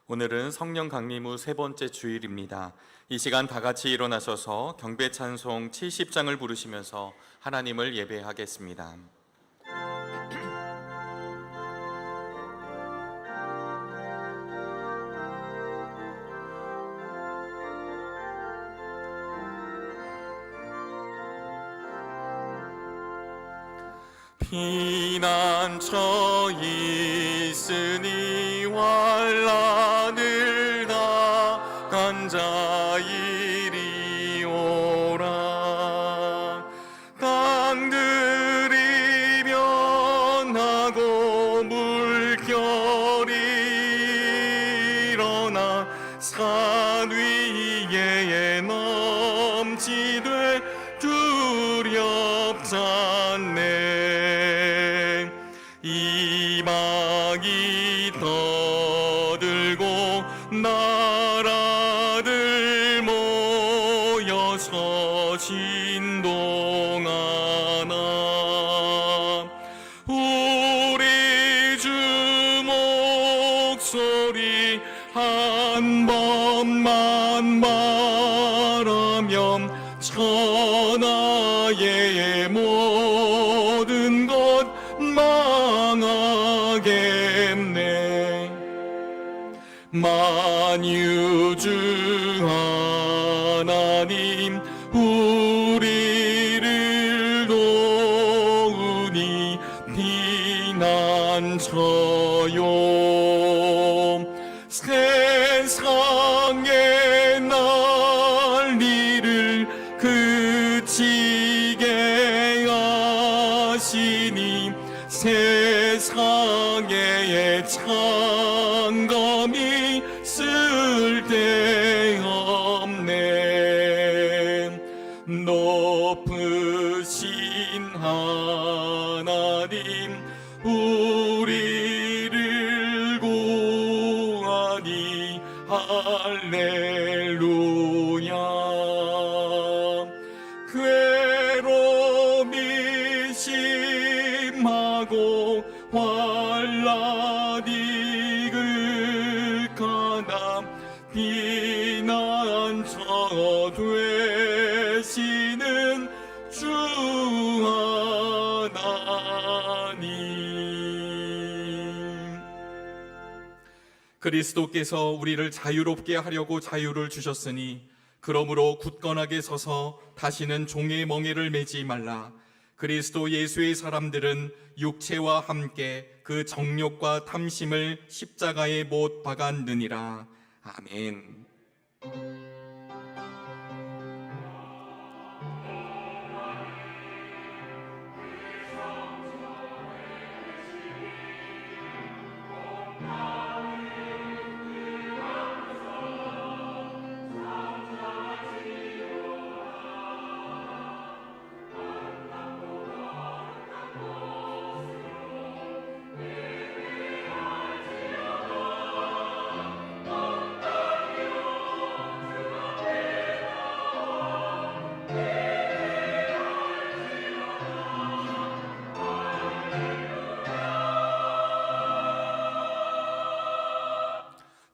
오늘은 성령 강림 후 세 번째 주일입니다. 이 시간 다 같이 일어나셔서 경배 찬송 70장을 부르시면서 하나님을 예배하겠습니다. 피난처 있으니 환난을 당한 자 이리 오라. 땅들이 변하고 물결이 일어나 산 위에 넘치되 두렵잖네. 이방이 떠들고 나라들 모여서 진동하나. 우리 주 목소리 한 번만 말하면 천하의 모든 것 망하겠네. 만유주 하나님 우리를 도우니 피난처요. 세상의 난리를 그치게 하시니 세상에 창검이 쓸데없네. 높으신 하나님 우리를 구하니 할렐루야. 괴로움이 심하고 환난이 극하나 피난처 되시는 주 하나님. 그리스도께서 우리를 자유롭게 하려고 자유를 주셨으니 그러므로 굳건하게 서서 다시는 종의 멍에를 매지 말라. 그리스도 예수의 사람들은 육체와 함께 그 정욕과 탐심을 십자가에 못 박았느니라. 아멘.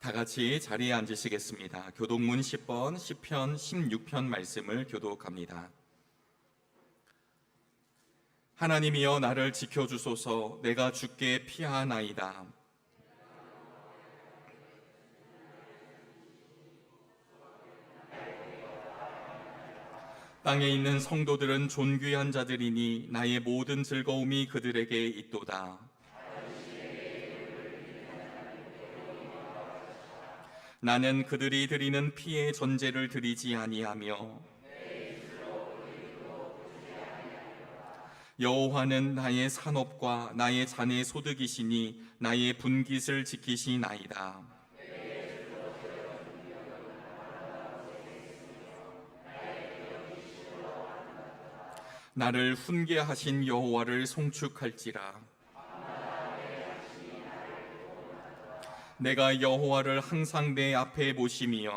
다 같이 자리에 앉으시겠습니다. 교독문 10번, 시편 16편 말씀을 교독합니다. 하나님이여 나를 지켜주소서. 내가 주께 피하나이다. 땅에 있는 성도들은 존귀한 자들이니 나의 모든 즐거움이 그들에게 있도다. 나는 그들이 드리는 피의 전제를 드리지 아니하며 여호와는 나의 산업과 나의 잔의 소득이시니 나의 분깃을 지키시나이다. 나를 훈계하신 여호와를 송축할지라. 내가 여호와를 항상 내 앞에 모심이여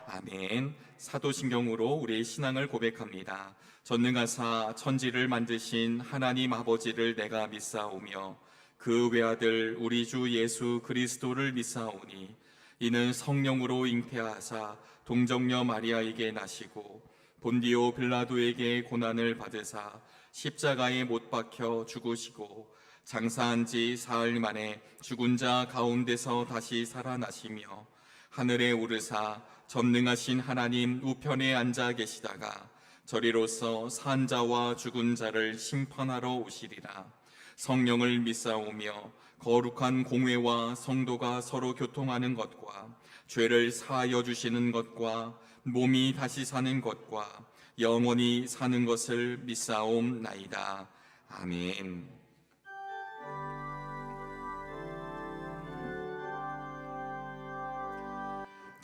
아멘. 사도신경으로 우리의 신앙을 고백합니다. 전능하사 천지를 만드신 하나님 아버지를 내가 믿사오며 그 외아들 우리 주 예수 그리스도를 믿사오니 이는 성령으로 잉태하사 동정녀 마리아에게 나시고 본디오 빌라도에게 고난을 받으사 십자가에 못 박혀 죽으시고 장사한 지 사흘 만에 죽은 자 가운데서 다시 살아나시며 하늘에 오르사 전능하신 하나님 우편에 앉아 계시다가 저리로서 산 자와 죽은 자를 심판하러 오시리라. 성령을 믿사오며 거룩한 공회와 성도가 서로 교통하는 것과 죄를 사하여 주시는 것과 몸이 다시 사는 것과 영원히 사는 것을 믿사옵나이다. 아멘.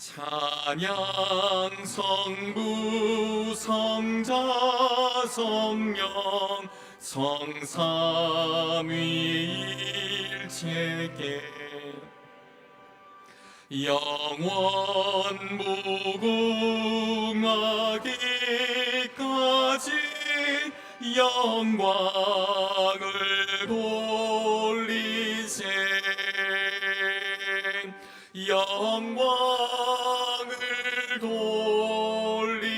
찬양 성부 성자 성령 성삼위일체께 영원 무궁하기까지 영광을 돌리세. 영광을 돌리세.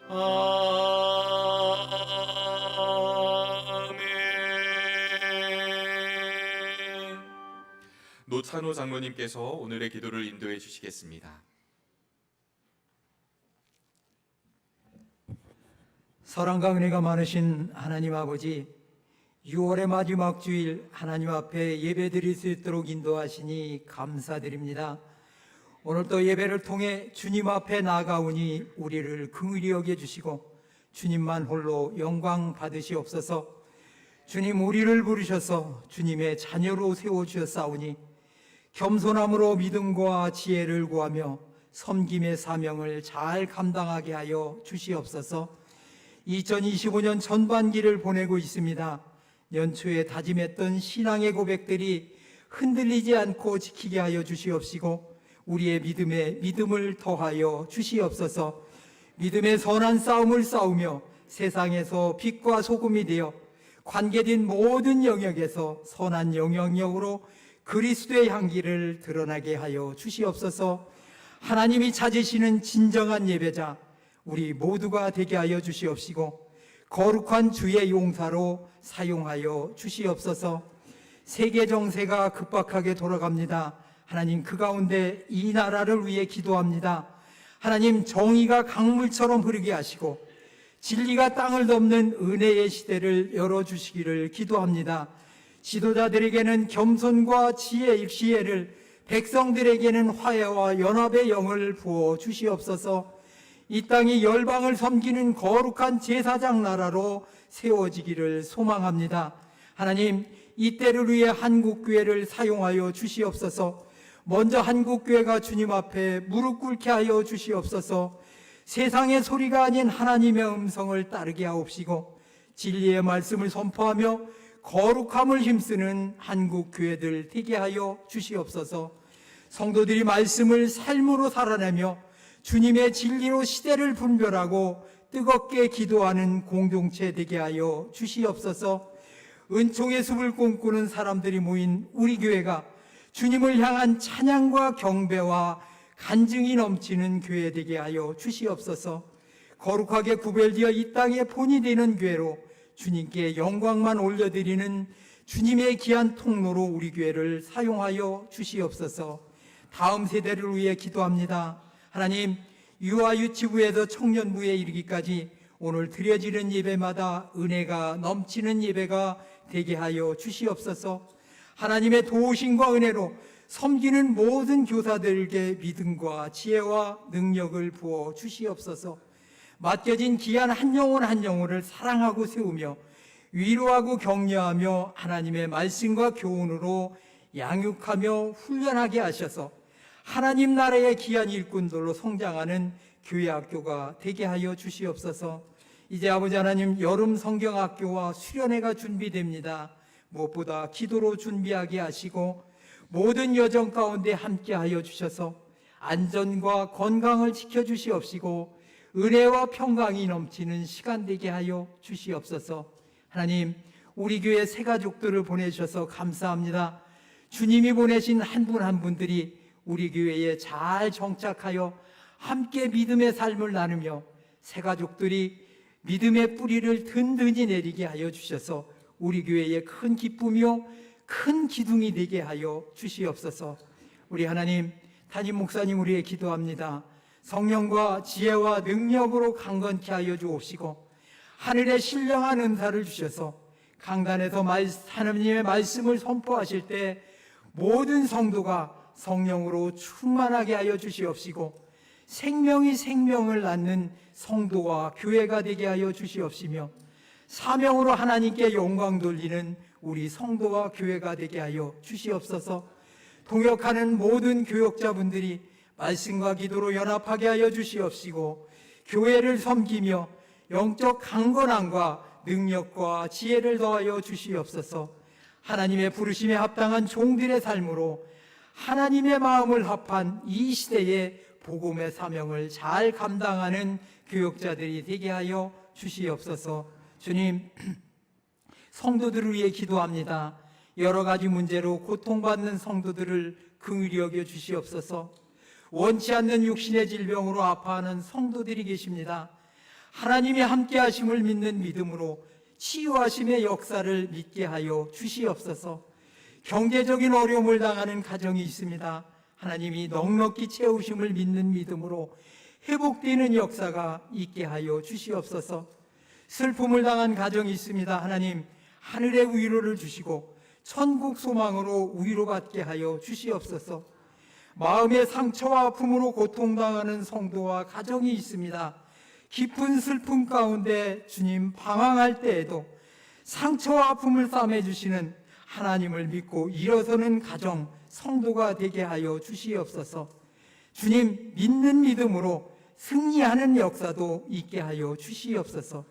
아멘. 노찬호 장로님께서 오늘의 기도를 인도해 주시겠습니다. 사랑과 은혜가 많으신 하나님 아버지, 6월의 마지막 주일 하나님 앞에 예배드릴 수 있도록 인도하시니 감사드립니다. 오늘도 예배를 통해 주님 앞에 나아가오니 우리를 긍휼히 여겨주시고 주님만 홀로 영광 받으시옵소서. 주님, 우리를 부르셔서 주님의 자녀로 세워주셨사오니 겸손함으로 믿음과 지혜를 구하며 섬김의 사명을 잘 감당하게 하여 주시옵소서. 2025년 전반기를 보내고 있습니다. 연초에 다짐했던 신앙의 고백들이 흔들리지 않고 지키게 하여 주시옵시고 우리의 믿음에 믿음을 더하여 주시옵소서. 믿음의 선한 싸움을 싸우며 세상에서 빛과 소금이 되어 관계된 모든 영역에서 선한 영향력으로 그리스도의 향기를 드러나게 하여 주시옵소서. 하나님이 찾으시는 진정한 예배자 우리 모두가 되게 하여 주시옵시고 거룩한 주의 용사로 사용하여 주시옵소서. 세계 정세가 급박하게 돌아갑니다. 하나님, 그 가운데 이 나라를 위해 기도합니다. 하나님, 정의가 강물처럼 흐르게 하시고 진리가 땅을 덮는 은혜의 시대를 열어주시기를 기도합니다. 지도자들에게는 겸손과 지혜를, 백성들에게는 화해와 연합의 영을 부어 주시옵소서. 이 땅이 열방을 섬기는 거룩한 제사장 나라로 세워지기를 소망합니다. 하나님, 이 때를 위해 한국교회를 사용하여 주시옵소서. 먼저 한국교회가 주님 앞에 무릎 꿇게 하여 주시옵소서. 세상의 소리가 아닌 하나님의 음성을 따르게 하옵시고 진리의 말씀을 선포하며 거룩함을 힘쓰는 한국교회들 되게 하여 주시옵소서. 성도들이 말씀을 삶으로 살아내며 주님의 진리로 시대를 분별하고 뜨겁게 기도하는 공동체 되게 하여 주시옵소서. 은총의 숲을 꿈꾸는 사람들이 모인 우리 교회가 주님을 향한 찬양과 경배와 간증이 넘치는 교회 되게 하여 주시옵소서. 거룩하게 구별되어 이 땅의 본이 되는 교회로 주님께 영광만 올려드리는 주님의 귀한 통로로 우리 교회를 사용하여 주시옵소서. 다음 세대를 위해 기도합니다. 하나님, 유아 유치부에서 청년부에 이르기까지 오늘 드려지는 예배마다 은혜가 넘치는 예배가 되게 하여 주시옵소서. 하나님의 도우심과 은혜로 섬기는 모든 교사들에게 믿음과 지혜와 능력을 부어 주시옵소서. 맡겨진 귀한 한 영혼 한 영혼을 사랑하고 세우며 위로하고 격려하며 하나님의 말씀과 교훈으로 양육하며 훈련하게 하셔서 하나님 나라의 귀한 일꾼들로 성장하는 교회 학교가 되게 하여 주시옵소서. 이제 아버지 하나님, 여름 성경학교와 수련회가 준비됩니다. 무엇보다 기도로 준비하게 하시고 모든 여정 가운데 함께하여 주셔서 안전과 건강을 지켜주시옵시고 은혜와 평강이 넘치는 시간 되게 하여 주시옵소서. 하나님, 우리 교회 새 가족들을 보내주셔서 감사합니다. 주님이 보내신 한 분 한 분들이 우리 교회에 잘 정착하여 함께 믿음의 삶을 나누며 새 가족들이 믿음의 뿌리를 든든히 내리게 하여 주셔서 우리 교회에 큰 기쁨이요 큰 기둥이 되게 하여 주시옵소서. 우리 하나님, 담임 목사님 우리의 기도합니다. 성령과 지혜와 능력으로 강건케 하여 주옵시고 하늘의 신령한 은사를 주셔서 강단에서 하나님의 말씀을 선포하실 때 모든 성도가 성령으로 충만하게 하여 주시옵시고 생명이 생명을 낳는 성도와 교회가 되게 하여 주시옵시며 사명으로 하나님께 영광 돌리는 우리 성도와 교회가 되게 하여 주시옵소서. 동역하는 모든 교역자분들이 말씀과 기도로 연합하게 하여 주시옵시고 교회를 섬기며 영적 강건함과 능력과 지혜를 더하여 주시옵소서. 하나님의 부르심에 합당한 종들의 삶으로 하나님의 마음을 합한 이 시대의 복음의 사명을 잘 감당하는 교역자들이 되게 하여 주시옵소서. 주님, 성도들을 위해 기도합니다. 여러 가지 문제로 고통받는 성도들을 긍휼히 여겨 주시옵소서. 원치 않는 육신의 질병으로 아파하는 성도들이 계십니다. 하나님이 함께 하심을 믿는 믿음으로 치유하심의 역사를 믿게 하여 주시옵소서. 경제적인 어려움을 당하는 가정이 있습니다. 하나님이 넉넉히 채우심을 믿는 믿음으로 회복되는 역사가 있게 하여 주시옵소서. 슬픔을 당한 가정이 있습니다. 하나님, 하늘의 위로를 주시고 천국 소망으로 위로받게 하여 주시옵소서. 마음의 상처와 아픔으로 고통당하는 성도와 가정이 있습니다. 깊은 슬픔 가운데 주님 방황할 때에도 상처와 아픔을 싸매주시는 하나님을 믿고 일어서는 가정, 성도가 되게 하여 주시옵소서. 주님, 믿는 믿음으로 승리하는 역사도 있게 하여 주시옵소서.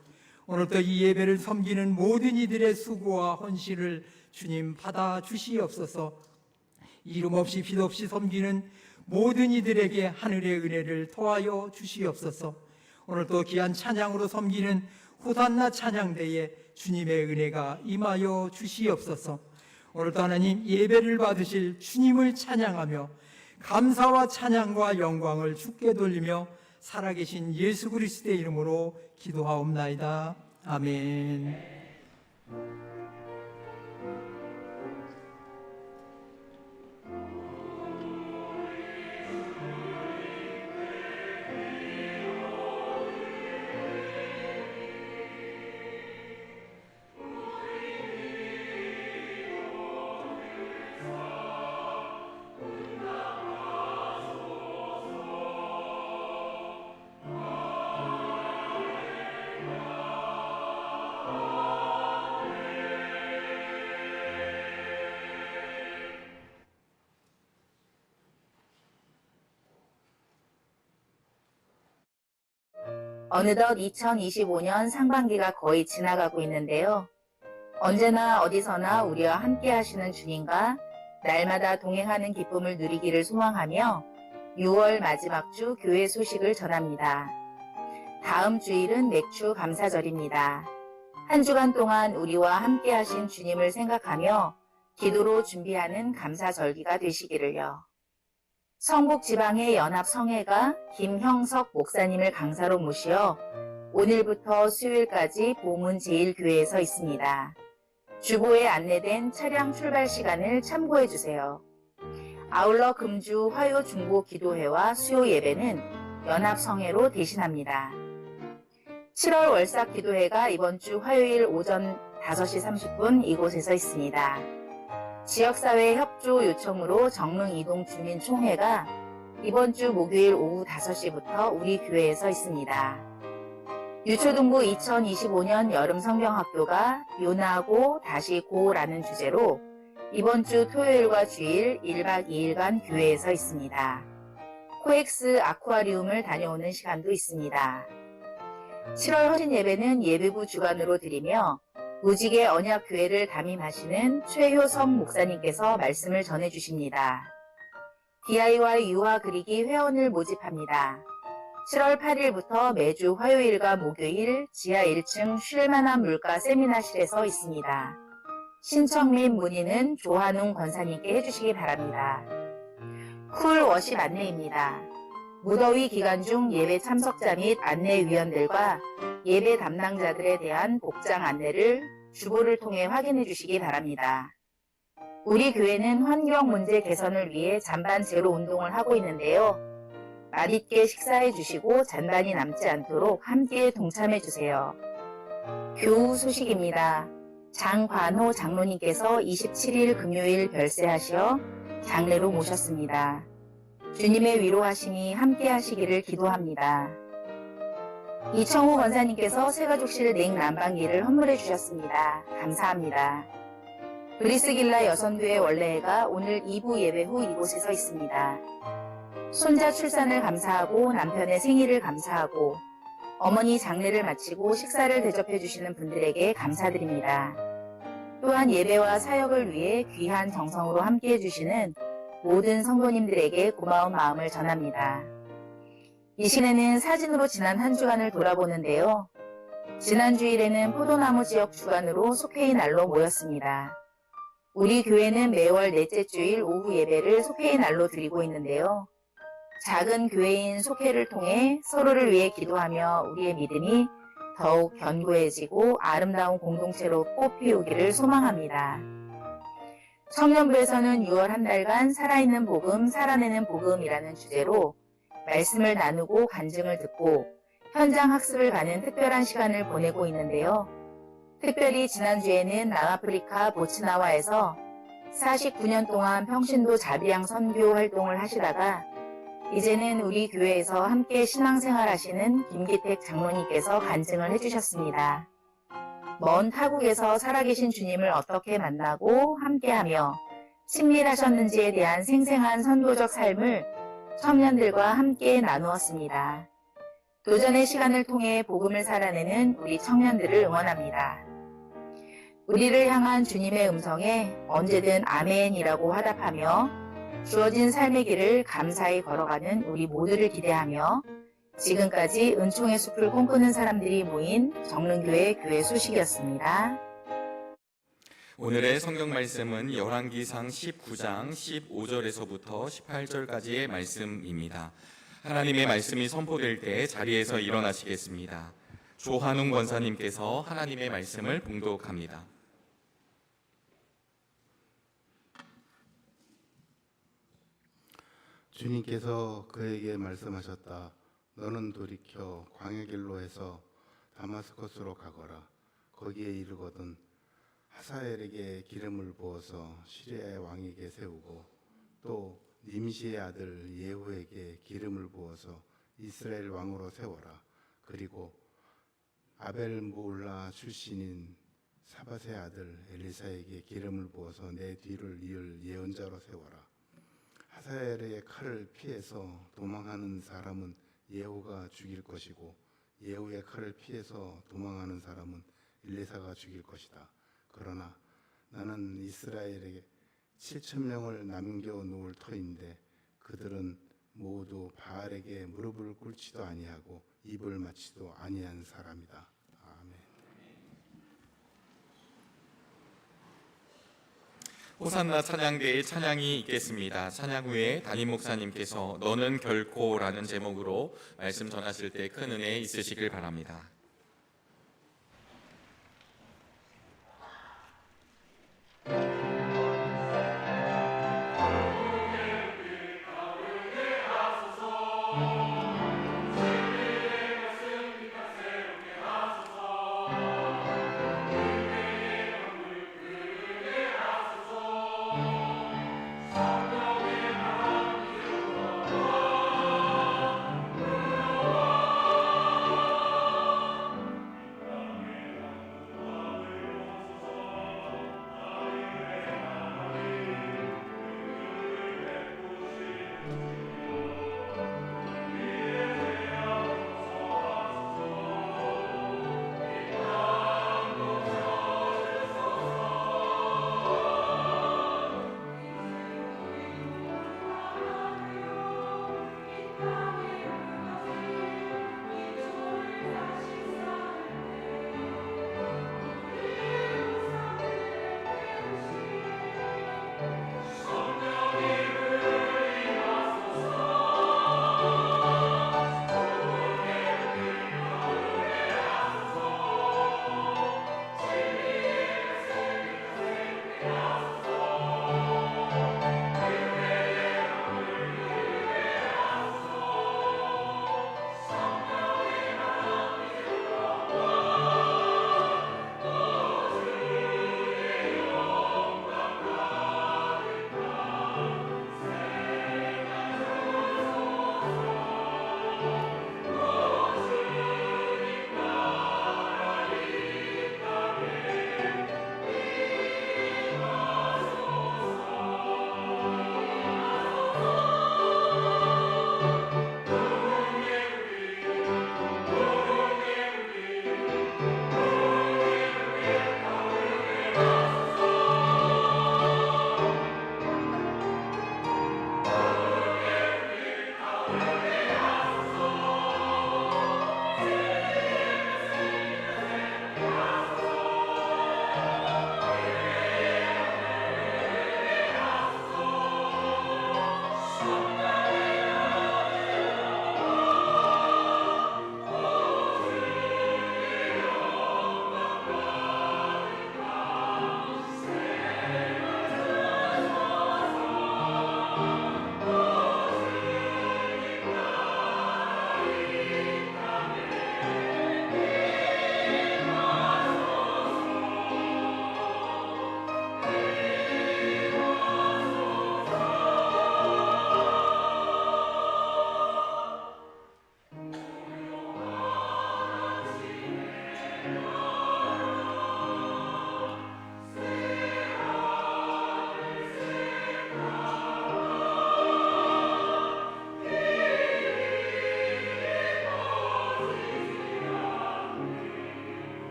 오늘도 이 예배를 섬기는 모든 이들의 수고와 헌신을 주님 받아 주시옵소서. 이름 없이 빛 없이 섬기는 모든 이들에게 하늘의 은혜를 더하여 주시옵소서. 오늘도 귀한 찬양으로 섬기는 호산나 찬양대에 주님의 은혜가 임하여 주시옵소서. 오늘도 하나님 예배를 받으실 주님을 찬양하며 감사와 찬양과 영광을 주께 돌리며 살아계신 예수 그리스도의 이름으로 기도하옵나이다. 아멘. 어느덧 2025년 상반기가 거의 지나가고 있는데요. 언제나 어디서나 우리와 함께 하시는 주님과 날마다 동행하는 기쁨을 누리기를 소망하며 6월 마지막 주 교회 소식을 전합니다. 다음 주일은 맥주 감사절입니다. 한 주간 동안 우리와 함께 하신 주님을 생각하며 기도로 준비하는 감사절기가 되시기를요. 성북 지방의 연합성회가 김형석 목사님을 강사로 모시어 오늘부터 수요일까지 보문 제1교회에서 있습니다. 주보에 안내된 차량 출발 시간을 참고해 주세요. 아울러 금주 화요 중보 기도회와 수요 예배는 연합성회로 대신합니다. 7월 월삭 기도회가 이번 주 화요일 오전 5시 30분 이곳에서 있습니다. 지역사회 협조 요청으로 정릉 이동 주민총회가 이번 주 목요일 오후 5시부터 우리 교회에서 있습니다. 유초등부 2025년 여름 성경학교가 요나고 다시 고라는 주제로 이번 주 토요일과 주일 1박 2일간 교회에서 있습니다. 코엑스 아쿠아리움을 다녀오는 시간도 있습니다. 7월 헌신 예배는 예배부 주간으로 드리며 무지개 언약교회를 담임하시는 최효성 목사님께서 말씀을 전해주십니다. DIY 유화 그리기 회원을 모집합니다. 7월 8일부터 매주 화요일과 목요일 지하 1층 쉴만한 물가 세미나실에서 있습니다. 신청 및 문의는 조한웅 권사님께 해주시기 바랍니다. 쿨 워십 안내입니다. 무더위 기간 중 예배 참석자 및 안내위원들과 예배 담당자들에 대한 복장 안내를 주보를 통해 확인해 주시기 바랍니다. 우리 교회는 환경 문제 개선을 위해 잔반 제로 운동을 하고 있는데요. 맛있게 식사해 주시고 잔반이 남지 않도록 함께 동참해 주세요. 교우 소식입니다. 장관호 장로님께서 27일 금요일 별세하시어 장례로 모셨습니다. 주님의 위로하심이 함께 하시기를 기도합니다. 이청우 권사님께서 새가족실 냉난방기를 헌물해 주셨습니다. 감사합니다. 브리스길라 여선교회 원래회가 오늘 2부 예배 후 이곳에 서 있습니다. 손자 출산을 감사하고 남편의 생일을 감사하고 어머니 장례를 마치고 식사를 대접해 주시는 분들에게 감사드립니다. 또한 예배와 사역을 위해 귀한 정성으로 함께해 주시는 모든 성도님들에게 고마운 마음을 전합니다. 이 시간에는 사진으로 지난 한 주간을 돌아보는데요. 지난 주일에는 포도나무 지역 주간으로 속회의 날로 모였습니다. 우리 교회는 매월 넷째 주일 오후 예배를 속회의 날로 드리고 있는데요. 작은 교회인 속회를 통해 서로를 위해 기도하며 우리의 믿음이 더욱 견고해지고 아름다운 공동체로 꽃피우기를 소망합니다. 청년부에서는 6월 한 달간 살아있는 복음, 살아내는 복음이라는 주제로 말씀을 나누고 간증을 듣고 현장 학습을 가는 특별한 시간을 보내고 있는데요. 특별히 지난주에는 남아프리카 보츠나와에서 49년 동안 평신도 자비양 선교 활동을 하시다가 이제는 우리 교회에서 함께 신앙생활 하시는 김기택 장로님께서 간증을 해주셨습니다. 먼 타국에서 살아계신 주님을 어떻게 만나고 함께하며 친밀하셨는지에 대한 생생한 선도적 삶을 청년들과 함께 나누었습니다. 도전의 시간을 통해 복음을 살아내는 우리 청년들을 응원합니다. 우리를 향한 주님의 음성에 언제든 아멘이라고 화답하며 주어진 삶의 길을 감사히 걸어가는 우리 모두를 기대하며 지금까지 은총의 숲을 꿈꾸는 사람들이 모인 정릉교회 교회 소식이었습니다. 오늘의 성경 말씀은 열왕기상 19장 15절에서부터 18절까지의 말씀입니다. 하나님의 말씀이 선포될 때 자리에서 일어나시겠습니다. 조한웅 권사님께서 하나님의 말씀을 봉독합니다. 주님께서 그에게 말씀하셨다. 너는 돌이켜 광야 길로 해서 다마스커스로 가거라. 거기에 이르거든 하사엘에게 기름을 부어서 시리아의 왕에게 세우고 또 님시의 아들 예후에게 기름을 부어서 이스라엘 왕으로 세워라. 그리고 아벨무올라 출신인 사밧의 아들 엘리사에게 기름을 부어서 내 뒤를 이을 예언자로 세워라. 하사엘의 칼을 피해서 도망하는 사람은 예후가 죽일 것이고 예후의 칼을 피해서 도망하는 사람은 엘리사가 죽일 것이다. 그러나 나는 이스라엘에게 7,000명을 남겨놓을 터인데 그들은 모두 바알에게 무릎을 꿇지도 아니하고 입을 맞지도 아니한 사람이다. 아멘. 호산나 찬양대의 찬양이 있겠습니다. 찬양 후에 담임 목사님께서 너는 결코라는 제목으로 말씀 전하실 때 큰 은혜 있으시길 바랍니다.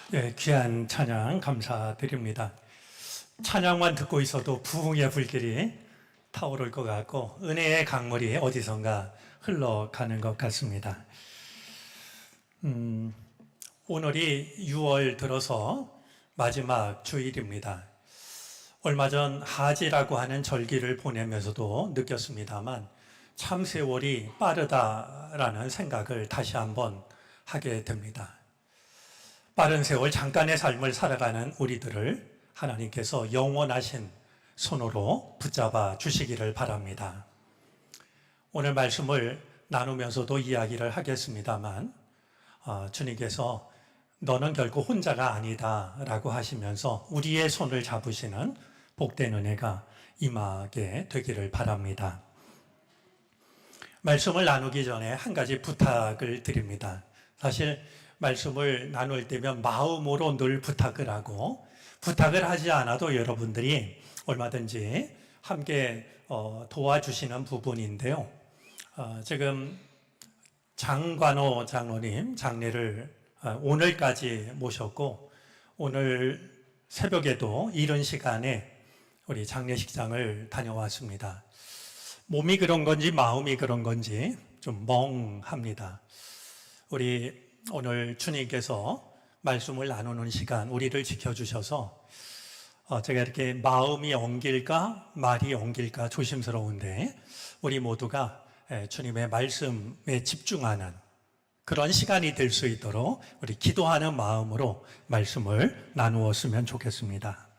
네, 귀한 찬양 감사드립니다. 찬양만 듣고 있어도 부흥의 불길이 타오를 것 같고 은혜의 강물이 어디선가 흘러가는 것 같습니다. 오늘이 6월 들어서 마지막 주일입니다. 얼마 전 하지라고 하는 절기를 보내면서도 느꼈습니다만 참 세월이 빠르다라는 생각을 다시 한번 하게 됩니다. 빠른 세월 잠깐의 삶을 살아가는 우리들을 하나님께서 영원하신 손으로 붙잡아 주시기를 바랍니다. 오늘 말씀을 나누면서도 이야기를 하겠습니다만 주님께서 너는 결코 혼자가 아니다 라고 하시면서 우리의 손을 잡으시는 복된 은혜가 임하게 되기를 바랍니다. 말씀을 나누기 전에 한 가지 부탁을 드립니다. 사실 말씀을 나눌 때면 마음으로 늘 부탁을 하고 부탁을 하지 않아도 여러분들이 얼마든지 함께 도와주시는 부분인데요. 지금 장관호 장로님 장례를 오늘까지 모셨고 오늘 새벽에도 이른 시간에 우리 장례식장을 다녀왔습니다. 몸이 그런 건지 마음이 그런 건지 좀 멍합니다. 우리 오늘 주님께서 말씀을 나누는 시간 우리를 지켜주셔서 제가 이렇게 마음이 엉길까 말이 엉길까 조심스러운데 우리 모두가 주님의 말씀에 집중하는 그런 시간이 될 수 있도록 우리 기도하는 마음으로 말씀을 나누었으면 좋겠습니다.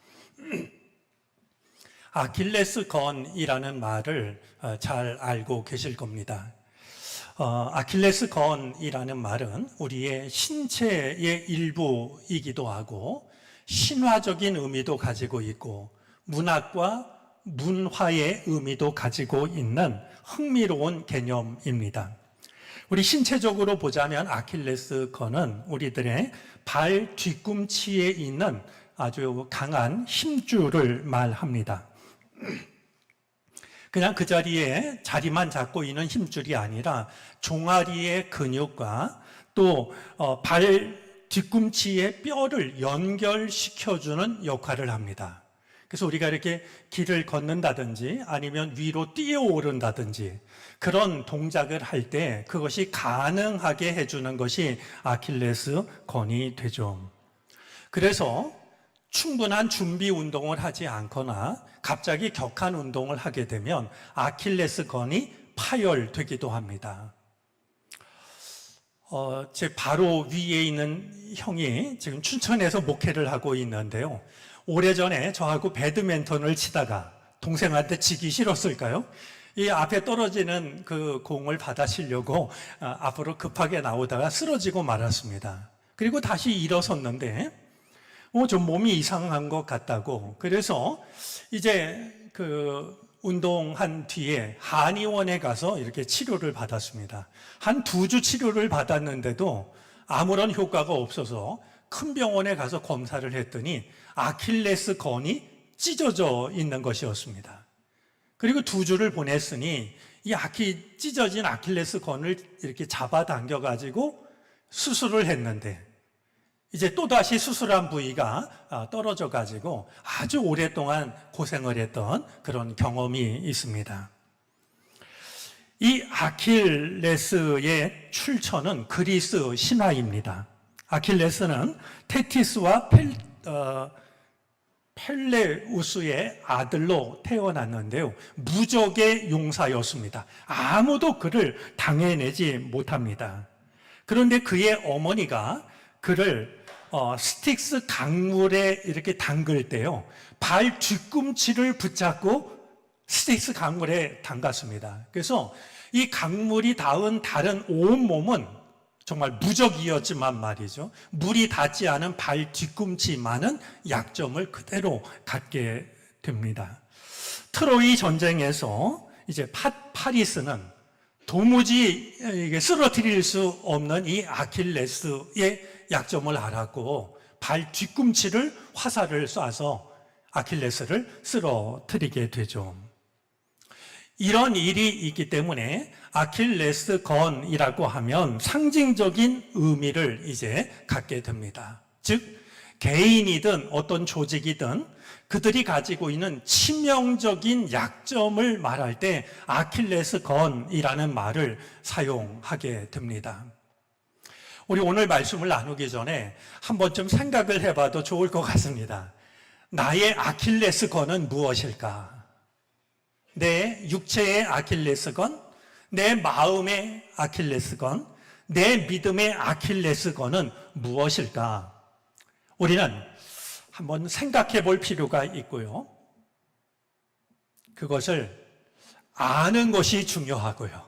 아킬레스건이라는 말을 잘 알고 계실 겁니다. 아킬레스건이라는 말은 우리의 신체의 일부이기도 하고 신화적인 의미도 가지고 있고 문학과 문화의 의미도 가지고 있는 흥미로운 개념입니다. 우리 신체적으로 보자면 아킬레스건은 우리들의 발 뒤꿈치에 있는 아주 강한 힘줄을 말합니다. 그냥 그 자리만 잡고 있는 힘줄이 아니라 종아리의 근육과 또 발 뒤꿈치의 뼈를 연결시켜주는 역할을 합니다. 그래서 우리가 이렇게 길을 걷는다든지 아니면 위로 뛰어오른다든지 그런 동작을 할 때 그것이 가능하게 해주는 것이 아킬레스건이 되죠. 그래서 충분한 준비 운동을 하지 않거나 갑자기 격한 운동을 하게 되면 아킬레스건이 파열되기도 합니다. 제 바로 위에 있는 형이 지금 춘천에서 목회를 하고 있는데요. 오래전에 저하고 배드민턴을 치다가 동생한테 지기 싫었을까요? 이 앞에 떨어지는 그 공을 받아치려고 앞으로 급하게 나오다가 쓰러지고 말았습니다. 그리고 다시 일어섰는데 좀 몸이 이상한 것 같다고. 그래서 이제 그 운동한 뒤에 한의원에 가서 이렇게 치료를 받았습니다. 한 2주 치료를 받았는데도 아무런 효과가 없어서 큰 병원에 가서 검사를 했더니 아킬레스건이 찢어져 있는 것이었습니다. 그리고 2주를 보냈으니 이 찢어진 아킬레스건을 이렇게 잡아당겨가지고 수술을 했는데 이제 또다시 수술한 부위가 떨어져가지고 아주 오랫동안 고생을 했던 그런 경험이 있습니다. 이 아킬레스의 출처는 그리스 신화입니다. 아킬레스는 테티스와 펠레우스의 아들로 태어났는데요. 무적의 용사였습니다. 아무도 그를 당해내지 못합니다. 그런데 그의 어머니가 그를 스틱스 강물에 이렇게 담글 때요. 발 뒤꿈치를 붙잡고 스틱스 강물에 담갔습니다. 그래서 이 강물이 닿은 다른 온몸은 정말 무적이었지만 말이죠. 물이 닿지 않은 발 뒤꿈치만은 약점을 그대로 갖게 됩니다. 트로이 전쟁에서 이제 파리스는 도무지 쓰러뜨릴 수 없는 이 아킬레스의 약점을 알았고 발 뒤꿈치를 화살을 쏴서 아킬레스를 쓰러뜨리게 되죠. 이런 일이 있기 때문에 아킬레스건이라고 하면 상징적인 의미를 이제 갖게 됩니다. 즉 개인이든 어떤 조직이든 그들이 가지고 있는 치명적인 약점을 말할 때 아킬레스건이라는 말을 사용하게 됩니다. 우리 오늘 말씀을 나누기 전에 한 번쯤 생각을 해봐도 좋을 것 같습니다. 나의 아킬레스건은 무엇일까? 내 육체의 아킬레스건, 내 마음의 아킬레스건, 내 믿음의 아킬레스건은 무엇일까? 우리는 한번 생각해 볼 필요가 있고요. 그것을 아는 것이 중요하고요.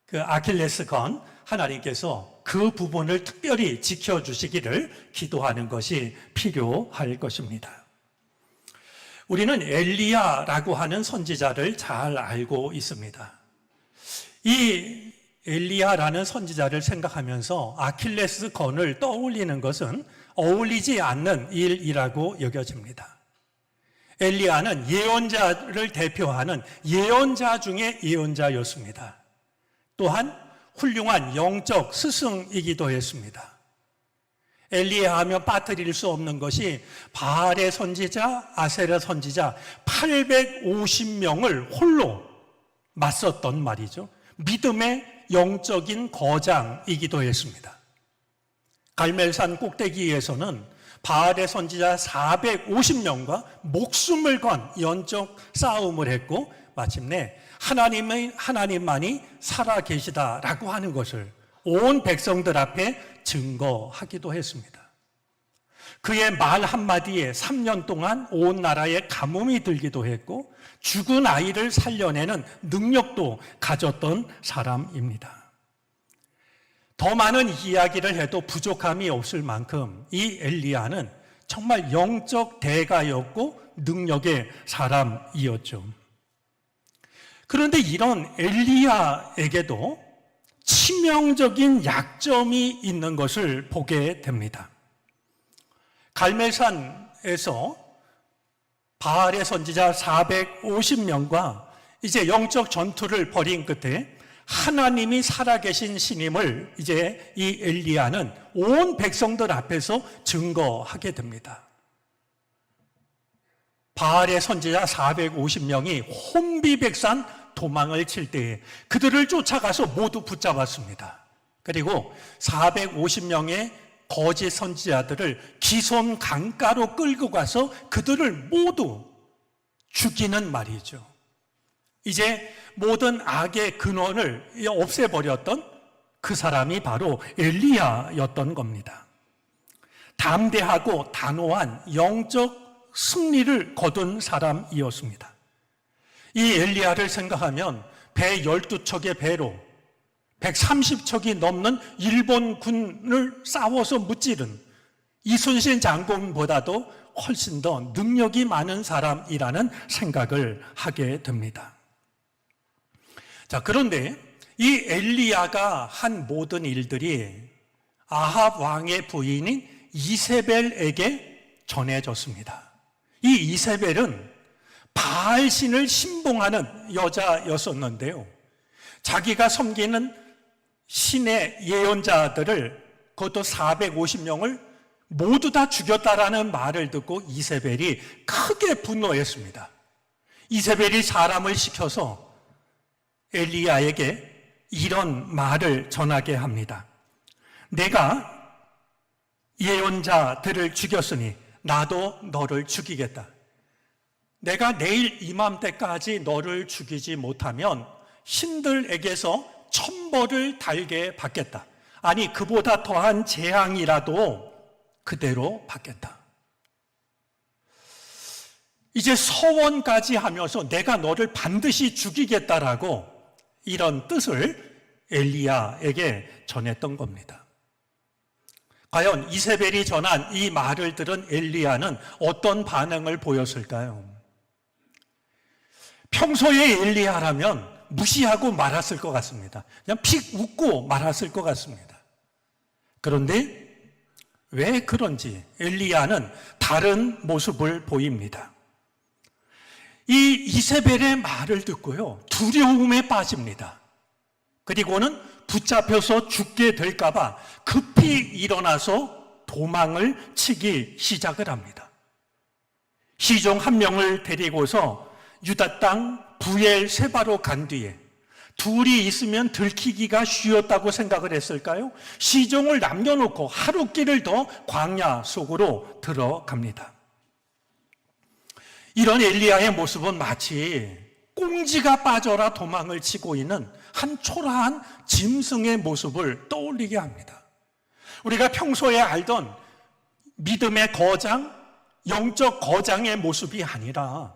그 아킬레스건, 하나님께서 그 부분을 특별히 지켜주시기를 기도하는 것이 필요할 것입니다. 우리는 엘리야라고 하는 선지자를 잘 알고 있습니다. 이 엘리야라는 선지자를 생각하면서 아킬레스건을 떠올리는 것은 어울리지 않는 일이라고 여겨집니다. 엘리야는 예언자를 대표하는 예언자 중에 예언자였습니다. 또한 훌륭한 영적 스승이기도 했습니다. 엘리야 하면 빠뜨릴 수 없는 것이 바알의 선지자, 아세라 선지자 850명을 홀로 맞섰던 말이죠. 믿음의 영적인 거장이기도 했습니다. 갈멜산 꼭대기에서는 바알의 선지자 450명과 목숨을 건 영적 싸움을 했고 마침내 하나님만이 살아계시다라고 하는 것을 온 백성들 앞에 증거하기도 했습니다. 그의 말 한마디에 3년 동안 온 나라에 가뭄이 들기도 했고 죽은 아이를 살려내는 능력도 가졌던 사람입니다. 더 많은 이야기를 해도 부족함이 없을 만큼 이 엘리야는 정말 영적 대가였고 능력의 사람이었죠. 그런데 이런 엘리야에게도 치명적인 약점이 있는 것을 보게 됩니다. 갈멜산에서 바알의 선지자 450명과 이제 영적 전투를 벌인 끝에 하나님이 살아계신 신임을 이제 이 엘리야는 온 백성들 앞에서 증거하게 됩니다. 바알의 선지자 450명이 혼비백산 도망을 칠 때에 그들을 쫓아가서 모두 붙잡았습니다. 그리고 450명의 거짓 선지자들을 기손 강가로 끌고 가서 그들을 모두 죽이는 말이죠. 이제 모든 악의 근원을 없애버렸던 그 사람이 바로 엘리야였던 겁니다. 담대하고 단호한 영적 승리를 거둔 사람이었습니다. 이 엘리야를 생각하면 배 12척의 배로 130척이 넘는 일본군을 싸워서 무찌른 이순신 장군보다도 훨씬 더 능력이 많은 사람이라는 생각을 하게 됩니다. 자, 그런데 이 엘리야가 한 모든 일들이 아합 왕의 부인인 이세벨에게 전해졌습니다. 이 이세벨은 바알신을 신봉하는 여자였었는데요. 자기가 섬기는 신의 예언자들을 그것도 450명을 모두 다 죽였다라는 말을 듣고 이세벨이 크게 분노했습니다. 이세벨이 사람을 시켜서 엘리야에게 이런 말을 전하게 합니다. 내가 예언자들을 죽였으니 나도 너를 죽이겠다. 내가 내일 이맘때까지 너를 죽이지 못하면 신들에게서 천벌을 달게 받겠다. 아니, 그보다 더한 재앙이라도 그대로 받겠다. 이제 서원까지 하면서 내가 너를 반드시 죽이겠다라고 이런 뜻을 엘리야에게 전했던 겁니다. 과연 이세벨이 전한 이 말을 들은 엘리야는 어떤 반응을 보였을까요? 평소에 엘리야라면 무시하고 말았을 것 같습니다. 그냥 픽 웃고 말았을 것 같습니다. 그런데 왜 그런지 엘리야는 다른 모습을 보입니다. 이 이세벨의 말을 듣고요, 두려움에 빠집니다. 그리고는 붙잡혀서 죽게 될까 봐 급히 일어나서 도망을 치기 시작을 합니다. 시종 한 명을 데리고서 유다 땅 부엘세바로 간 뒤에 둘이 있으면 들키기가 쉬웠다고 생각을 했을까요? 시종을 남겨놓고 하루 길을 더 광야 속으로 들어갑니다. 이런 엘리야의 모습은 마치 꽁지가 빠져라 도망을 치고 있는 한 초라한 짐승의 모습을 떠올리게 합니다. 우리가 평소에 알던 믿음의 거장, 영적 거장의 모습이 아니라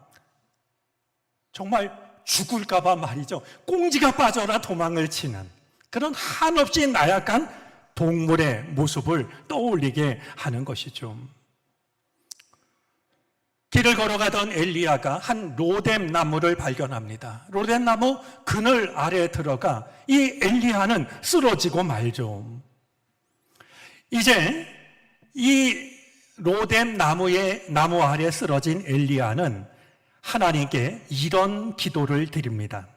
정말 죽을까봐 말이죠. 꽁지가 빠져라 도망을 치는 그런 한없이 나약한 동물의 모습을 떠올리게 하는 것이죠. 길을 걸어가던 엘리야가 한 로뎀 나무를 발견합니다. 로뎀 나무 그늘 아래에 들어가 이 엘리야는 쓰러지고 말죠. 이제 이 로뎀 나무 아래 쓰러진 엘리야는 하나님께 이런 기도를 드립니다.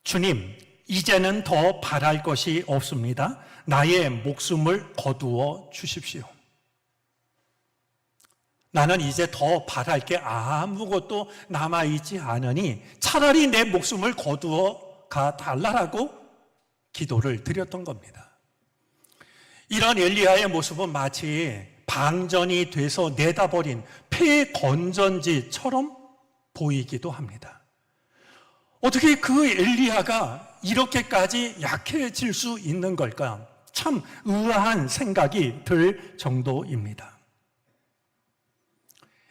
주님, 이제는 더 바랄 것이 없습니다. 나의 목숨을 거두어 주십시오. 나는 이제 더 바랄 게 아무것도 남아있지 않으니 차라리 내 목숨을 거두어 가달라고 기도를 드렸던 겁니다. 이런 엘리야의 모습은 마치 방전이 돼서 내다버린 폐건전지처럼 보이기도 합니다. 어떻게 그 엘리야가 이렇게까지 약해질 수 있는 걸까? 참 의아한 생각이 들 정도입니다.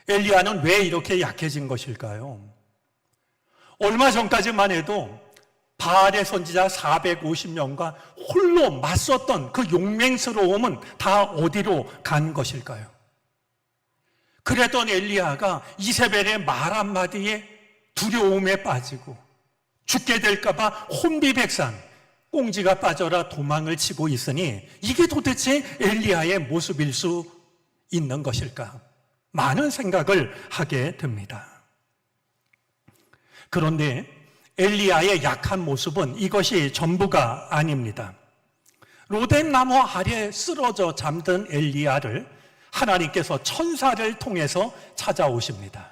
엘리야는 왜 이렇게 약해진 것일까요? 얼마 전까지만 해도 바알의 선지자 450명과 홀로 맞섰던 그 용맹스러움은 다 어디로 간 것일까요? 그랬던 엘리야가 이세벨의 말 한마디에 두려움에 빠지고 죽게 될까 봐 혼비백산, 꽁지가 빠져라 도망을 치고 있으니 이게 도대체 엘리야의 모습일 수 있는 것일까? 많은 생각을 하게 됩니다. 그런데 엘리야의 약한 모습은 이것이 전부가 아닙니다. 로뎀 나무 아래 쓰러져 잠든 엘리야를 하나님께서 천사를 통해서 찾아오십니다.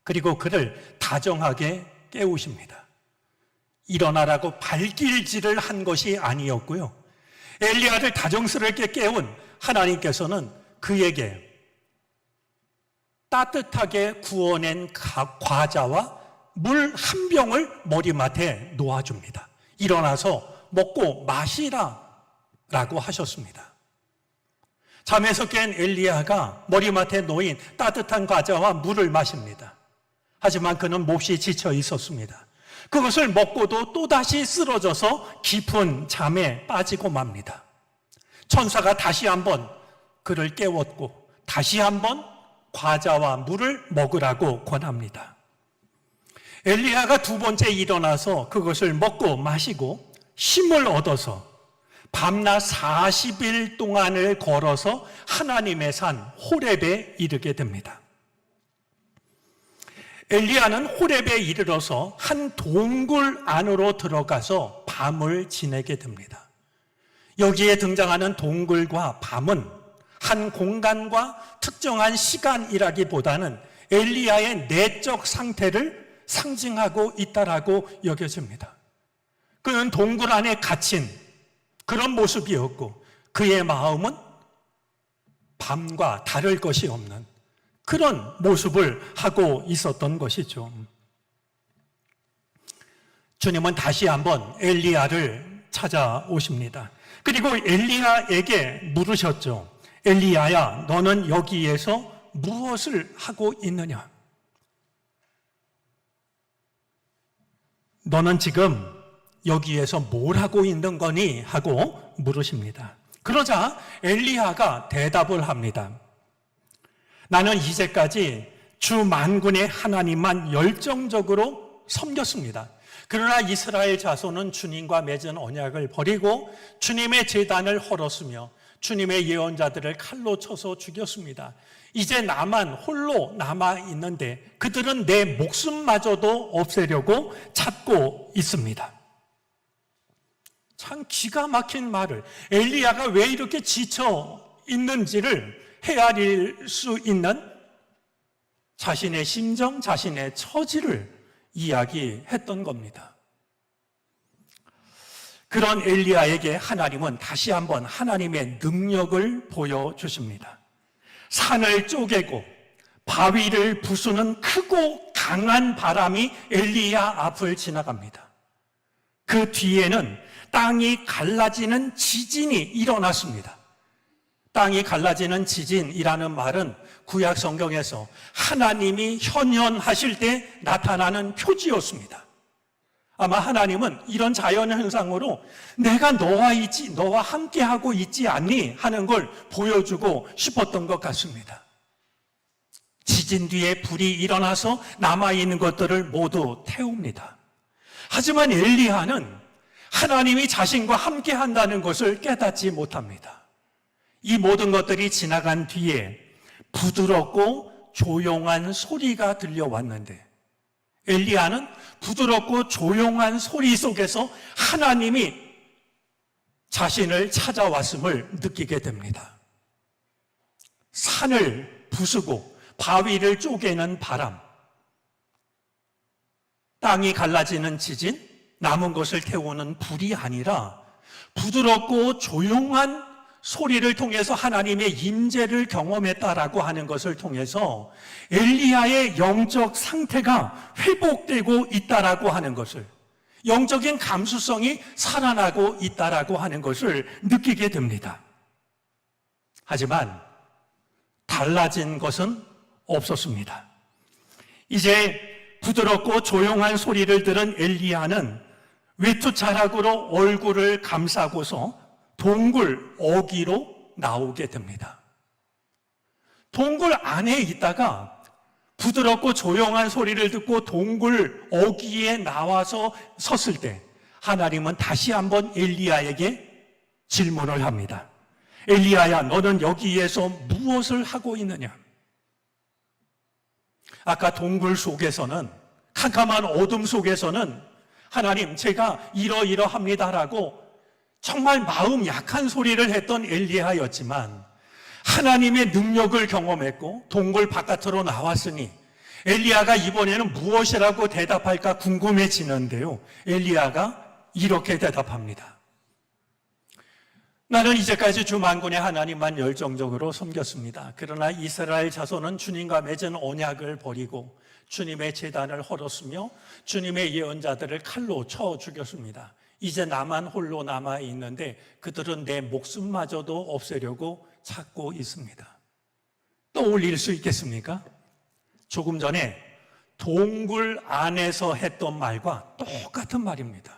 그리고 그를 다정하게 깨우십니다. 일어나라고 발길질을 한 것이 아니었고요. 엘리야를 다정스럽게 깨운 하나님께서는 그에게 따뜻하게 구워낸 과자와 물 한 병을 머리맡에 놓아줍니다. 일어나서 먹고 마시라 라고 하셨습니다. 잠에서 깬 엘리야가 머리맡에 놓인 따뜻한 과자와 물을 마십니다. 하지만 그는 몹시 지쳐 있었습니다. 그것을 먹고도 또다시 쓰러져서 깊은 잠에 빠지고 맙니다. 천사가 다시 한번 그를 깨웠고 다시 한번 과자와 물을 먹으라고 권합니다. 엘리야가 두 번째 일어나서 그것을 먹고 마시고 힘을 얻어서 밤낮 40일 동안을 걸어서 하나님의 산 호렙에 이르게 됩니다. 엘리야는 호렙에 이르러서 한 동굴 안으로 들어가서 밤을 지내게 됩니다. 여기에 등장하는 동굴과 밤은 한 공간과 특정한 시간이라기보다는 엘리야의 내적 상태를 상징하고 있다라고 여겨집니다. 그는 동굴 안에 갇힌 그런 모습이었고 그의 마음은 밤과 다를 것이 없는 그런 모습을 하고 있었던 것이죠. 주님은 다시 한번 엘리야를 찾아오십니다. 그리고 엘리야에게 물으셨죠. 엘리야야, 너는 여기에서 무엇을 하고 있느냐? 너는 지금 여기에서 뭘 하고 있는 거니? 하고 물으십니다. 그러자 엘리야가 대답을 합니다. 나는 이제까지 주 만군의 하나님만 열정적으로 섬겼습니다. 그러나 이스라엘 자손은 주님과 맺은 언약을 버리고 주님의 제단을 헐었으며 주님의 예언자들을 칼로 쳐서 죽였습니다. 이제 나만 홀로 남아있는데 그들은 내 목숨마저도 없애려고 찾고 있습니다. 참 기가 막힌 말을 엘리야가 왜 이렇게 지쳐 있는지를 헤아릴 수 있는 자신의 심정, 자신의 처지를 이야기했던 겁니다. 그런 엘리야에게 하나님은 다시 한번 하나님의 능력을 보여주십니다. 산을 쪼개고 바위를 부수는 크고 강한 바람이 엘리야 앞을 지나갑니다. 그 뒤에는 땅이 갈라지는 지진이 일어났습니다. 땅이 갈라지는 지진이라는 말은 구약 성경에서 하나님이 현현하실 때 나타나는 표지였습니다. 아마 하나님은 이런 자연현상으로 내가 너와 함께하고 있지 않니? 하는 걸 보여주고 싶었던 것 같습니다. 지진 뒤에 불이 일어나서 남아있는 것들을 모두 태웁니다. 하지만 엘리야는 하나님이 자신과 함께 한다는 것을 깨닫지 못합니다. 이 모든 것들이 지나간 뒤에 부드럽고 조용한 소리가 들려왔는데 엘리야는 부드럽고 조용한 소리 속에서 하나님이 자신을 찾아왔음을 느끼게 됩니다. 산을 부수고 바위를 쪼개는 바람, 땅이 갈라지는 지진, 남은 것을 태우는 불이 아니라 부드럽고 조용한 소리를 통해서 하나님의 임재를 경험했다라고 하는 것을 통해서 엘리야의 영적 상태가 회복되고 있다라고 하는 것을, 영적인 감수성이 살아나고 있다라고 하는 것을 느끼게 됩니다. 하지만 달라진 것은 없었습니다. 이제 부드럽고 조용한 소리를 들은 엘리야는 외투자락으로 얼굴을 감싸고서 동굴 어귀로 나오게 됩니다. 동굴 안에 있다가 부드럽고 조용한 소리를 듣고 동굴 어귀에 나와서 섰을 때 하나님은 다시 한번 엘리야에게 질문을 합니다. 엘리야야, 너는 여기에서 무엇을 하고 있느냐? 아까 동굴 속에서는, 캄캄한 어둠 속에서는 하나님, 제가 이러이러합니다라고 정말 마음 약한 소리를 했던 엘리야였지만 하나님의 능력을 경험했고 동굴 바깥으로 나왔으니 엘리야가 이번에는 무엇이라고 대답할까 궁금해지는데요. 엘리야가 이렇게 대답합니다. 나는 이제까지 주 만군의 하나님만 열정적으로 섬겼습니다. 그러나 이스라엘 자손은 주님과 맺은 언약을 버리고 주님의 제단을 헐었으며 주님의 예언자들을 칼로 쳐 죽였습니다. 이제 나만 홀로 남아 있는데 그들은 내 목숨마저도 없애려고 찾고 있습니다. 떠올릴 수 있겠습니까? 조금 전에 동굴 안에서 했던 말과 똑같은 말입니다.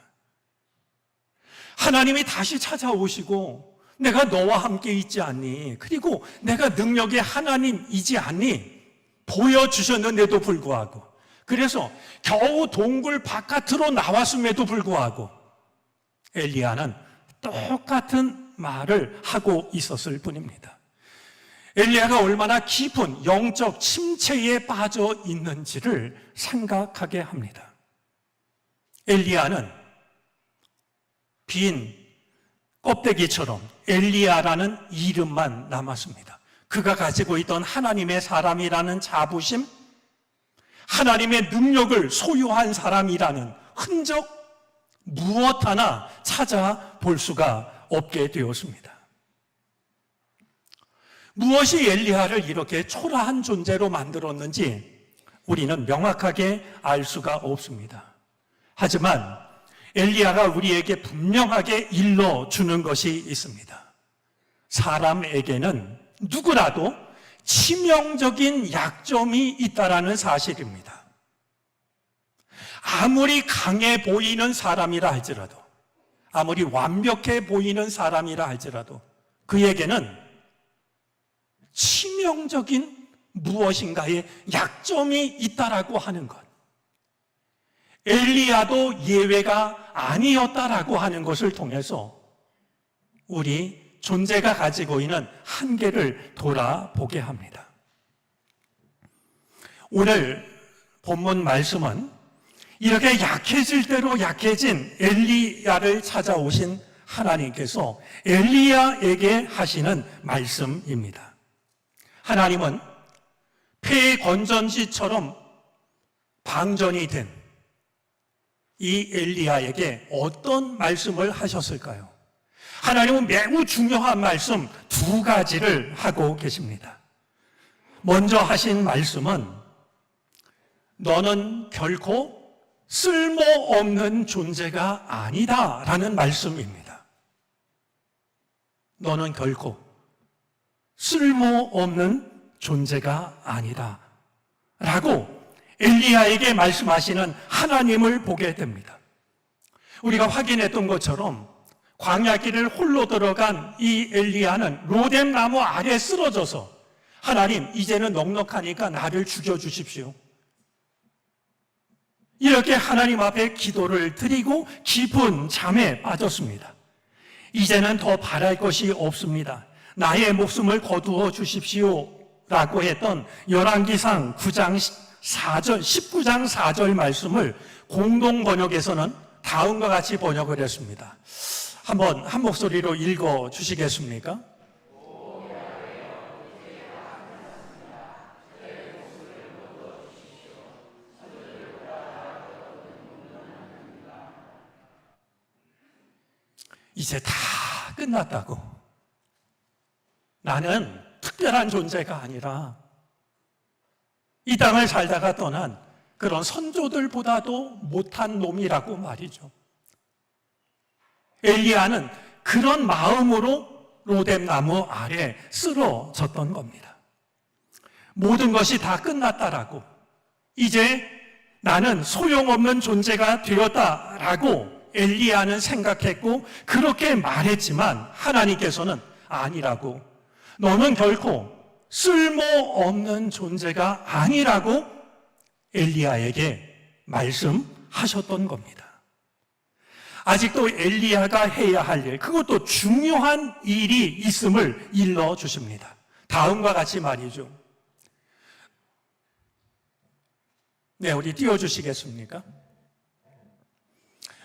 하나님이 다시 찾아오시고 내가 너와 함께 있지 않니? 그리고 내가 능력의 하나님이지 않니? 보여주셨는데도 불구하고, 그래서 겨우 동굴 바깥으로 나왔음에도 불구하고 엘리야는 똑같은 말을 하고 있었을 뿐입니다. 엘리야가 얼마나 깊은 영적 침체에 빠져 있는지를 생각하게 합니다. 엘리야는 빈 껍데기처럼 엘리야라는 이름만 남았습니다. 그가 가지고 있던 하나님의 사람이라는 자부심, 하나님의 능력을 소유한 사람이라는 흔적 무엇 하나 찾아볼 수가 없게 되었습니다. 무엇이 엘리야를 이렇게 초라한 존재로 만들었는지 우리는 명확하게 알 수가 없습니다. 하지만 엘리야가 우리에게 분명하게 일러주는 것이 있습니다. 사람에게는 누구라도 치명적인 약점이 있다라는 사실입니다. 아무리 강해 보이는 사람이라 할지라도, 아무리 완벽해 보이는 사람이라 할지라도 그에게는 치명적인 무엇인가의 약점이 있다라고 하는 것, 엘리야도 예외가 아니었다라고 하는 것을 통해서 우리 존재가 가지고 있는 한계를 돌아보게 합니다. 오늘 본문 말씀은 이렇게 약해질 대로 약해진 엘리야를 찾아오신 하나님께서 엘리야에게 하시는 말씀입니다. 하나님은 폐건전지처럼 방전이 된 이 엘리야에게 어떤 말씀을 하셨을까요? 하나님은 매우 중요한 말씀 두 가지를 하고 계십니다. 먼저 하신 말씀은 너는 결코 쓸모없는 존재가 아니다 라는 말씀입니다. 너는 결코 쓸모없는 존재가 아니다 라고 엘리야에게 말씀하시는 하나님을 보게 됩니다. 우리가 확인했던 것처럼 광야길을 홀로 들어간 이 엘리야는 로뎀 나무 아래 쓰러져서 하나님 이제는 넉넉하니까 나를 죽여주십시오. 이렇게 하나님 앞에 기도를 드리고 깊은 잠에 빠졌습니다. 이제는 더 바랄 것이 없습니다. 나의 목숨을 거두어 주십시오 라고 했던 열왕기상 9장 4절, 19장 4절 말씀을 공동 번역에서는 다음과 같이 번역을 했습니다. 한번 한 목소리로 읽어 주시겠습니까? 이제 다 끝났다고. 나는 특별한 존재가 아니라 이 땅을 살다가 떠난 그런 선조들보다도 못한 놈이라고 말이죠. 엘리야는 그런 마음으로 로뎀 나무 아래 쓰러졌던 겁니다. 모든 것이 다 끝났다라고, 이제 나는 소용없는 존재가 되었다라고 엘리야는 생각했고 그렇게 말했지만 하나님께서는 아니라고, 너는 결코 쓸모없는 존재가 아니라고 엘리야에게 말씀하셨던 겁니다. 아직도 엘리야가 해야 할 일, 그것도 중요한 일이 있음을 일러주십니다. 다음과 같이 말이죠. 네, 우리 띄워주시겠습니까?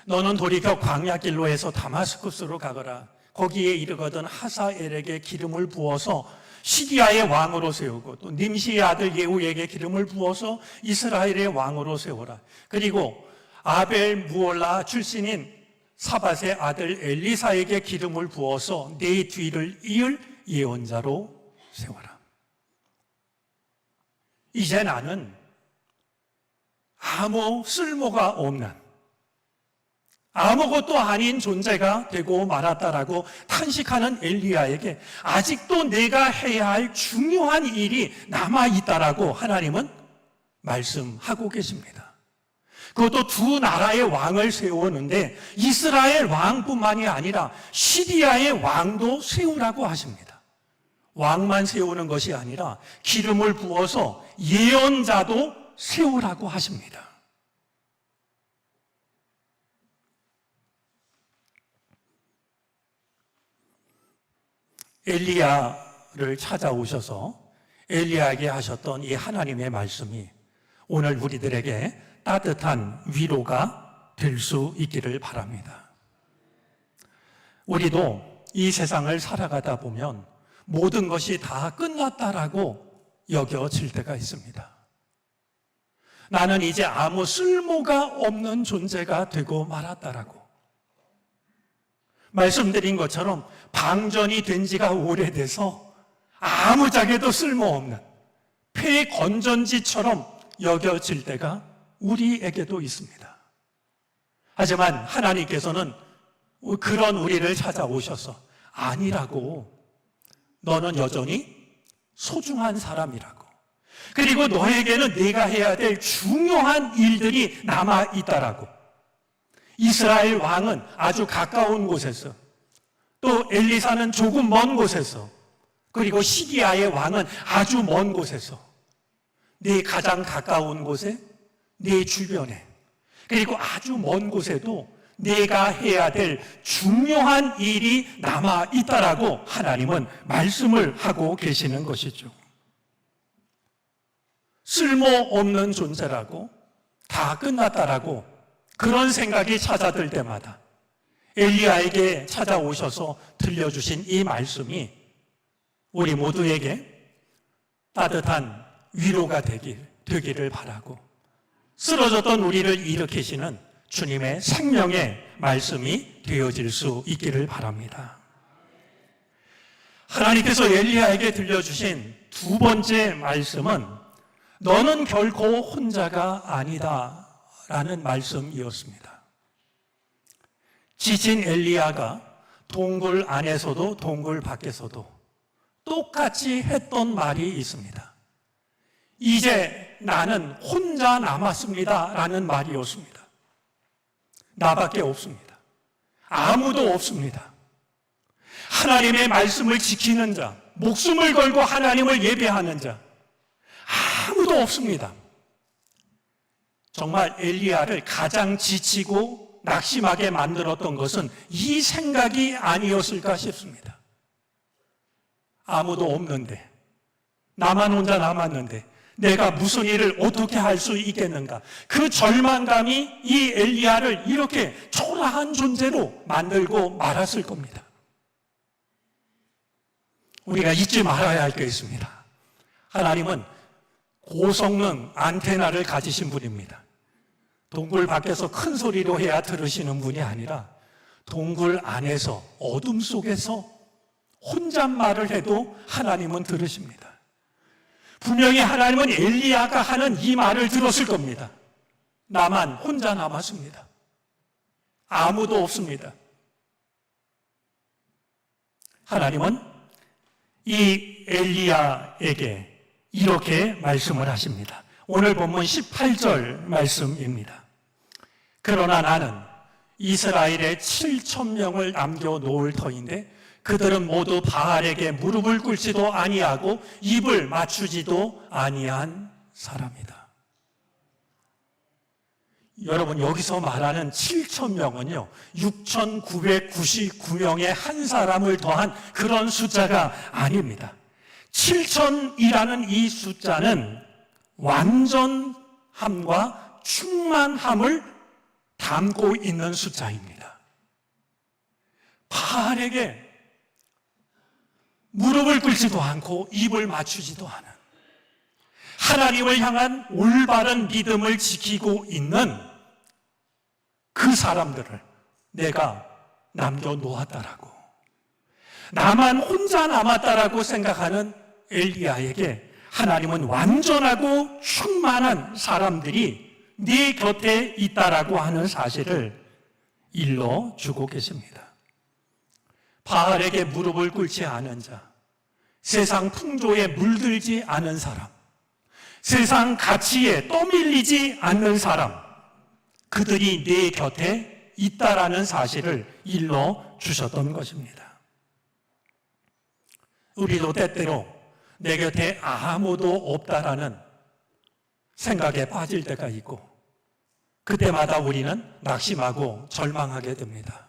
너는 돌이켜 광야길로 해서 다마스쿠스로 가거라. 거기에 이르거든 하사엘에게 기름을 부어서 시리아의 왕으로 세우고 또 님시의 아들 예후에게 기름을 부어서 이스라엘의 왕으로 세우라. 그리고 아벨 무올라 출신인 사밧의 아들 엘리사에게 기름을 부어서 내 뒤를 이을 예언자로 세워라. 이제 나는 아무 쓸모가 없는, 아무것도 아닌 존재가 되고 말았다라고 탄식하는 엘리야에게 아직도 내가 해야 할 중요한 일이 남아있다라고 하나님은 말씀하고 계십니다. 그것도 두 나라의 왕을 세우는데 이스라엘 왕뿐만이 아니라 시리아의 왕도 세우라고 하십니다. 왕만 세우는 것이 아니라 기름을 부어서 예언자도 세우라고 하십니다. 엘리야를 찾아오셔서 엘리야에게 하셨던 이 하나님의 말씀이 오늘 우리들에게 따뜻한 위로가 될 수 있기를 바랍니다. 우리도 이 세상을 살아가다 보면 모든 것이 다 끝났다라고 여겨질 때가 있습니다. 나는 이제 아무 쓸모가 없는 존재가 되고 말았다라고. 말씀드린 것처럼 방전이 된 지가 오래돼서 아무짝에도 쓸모없는 폐건전지처럼 여겨질 때가 우리에게도 있습니다. 하지만 하나님께서는 그런 우리를 찾아오셔서 아니라고, 너는 여전히 소중한 사람이라고, 그리고 너에게는 네가 해야 될 중요한 일들이 남아있다라고. 이스라엘 왕은 아주 가까운 곳에서, 또 엘리사는 조금 먼 곳에서, 그리고 시리아의 왕은 아주 먼 곳에서, 네 가장 가까운 곳에, 네 주변에, 그리고 아주 먼 곳에도 네가 해야 될 중요한 일이 남아있다라고 하나님은 말씀을 하고 계시는 것이죠. 쓸모없는 존재라고, 다 끝났다라고 그런 생각이 찾아들 때마다 엘리야에게 찾아오셔서 들려주신 이 말씀이 우리 모두에게 따뜻한 위로가 되기를 바라고, 쓰러졌던 우리를 일으키시는 주님의 생명의 말씀이 되어질 수 있기를 바랍니다. 하나님께서 엘리야에게 들려주신 두 번째 말씀은 너는 결코 혼자가 아니다 라는 말씀이었습니다. 지친 엘리야가 동굴 안에서도 동굴 밖에서도 똑같이 했던 말이 있습니다. 이제 나는 혼자 남았습니다 라는 말이었습니다. 나밖에 없습니다. 아무도 없습니다. 하나님의 말씀을 지키는 자, 목숨을 걸고 하나님을 예배하는 자, 아무도 없습니다. 정말 엘리야를 가장 지치고 낙심하게 만들었던 것은 이 생각이 아니었을까 싶습니다. 아무도 없는데, 나만 혼자 남았는데 내가 무슨 일을 어떻게 할 수 있겠는가? 그 절망감이 이 엘리야를 이렇게 초라한 존재로 만들고 말았을 겁니다. 우리가 잊지 말아야 할 게 있습니다. 하나님은 고성능 안테나를 가지신 분입니다. 동굴 밖에서 큰 소리로 해야 들으시는 분이 아니라 동굴 안에서 어둠 속에서 혼잣말을 해도 하나님은 들으십니다. 분명히 하나님은 엘리야가 하는 이 말을 들었을 겁니다. 나만 혼자 남았습니다. 아무도 없습니다. 하나님은 이 엘리야에게 이렇게 말씀을 하십니다. 오늘 본문 18절 말씀입니다. 그러나 나는 이스라엘의 7,000명을 남겨놓을 터인데 그들은 모두 바알에게 무릎을 꿇지도 아니하고 입을 맞추지도 아니한 사람이다. 여러분, 여기서 말하는 7,000명은요 6,999명의 한 사람을 더한 그런 숫자가 아닙니다. 7,000이라는 이 숫자는 완전함과 충만함을 담고 있는 숫자입니다. 바알에게 무릎을 꿇지도 않고 입을 맞추지도 않은, 하나님을 향한 올바른 믿음을 지키고 있는 그 사람들을 내가 남겨놓았다라고, 나만 혼자 남았다라고 생각하는 엘리야에게 하나님은 완전하고 충만한 사람들이 네 곁에 있다라고 하는 사실을 일러주고 계십니다. 바알에게 무릎을 꿇지 않은 자, 세상 풍조에 물들지 않은 사람, 세상 가치에 떠밀리지 않는 사람, 그들이 내 곁에 있다라는 사실을 일러주셨던 것입니다. 우리도 때때로 내 곁에 아무도 없다라는 생각에 빠질 때가 있고, 그때마다 우리는 낙심하고 절망하게 됩니다.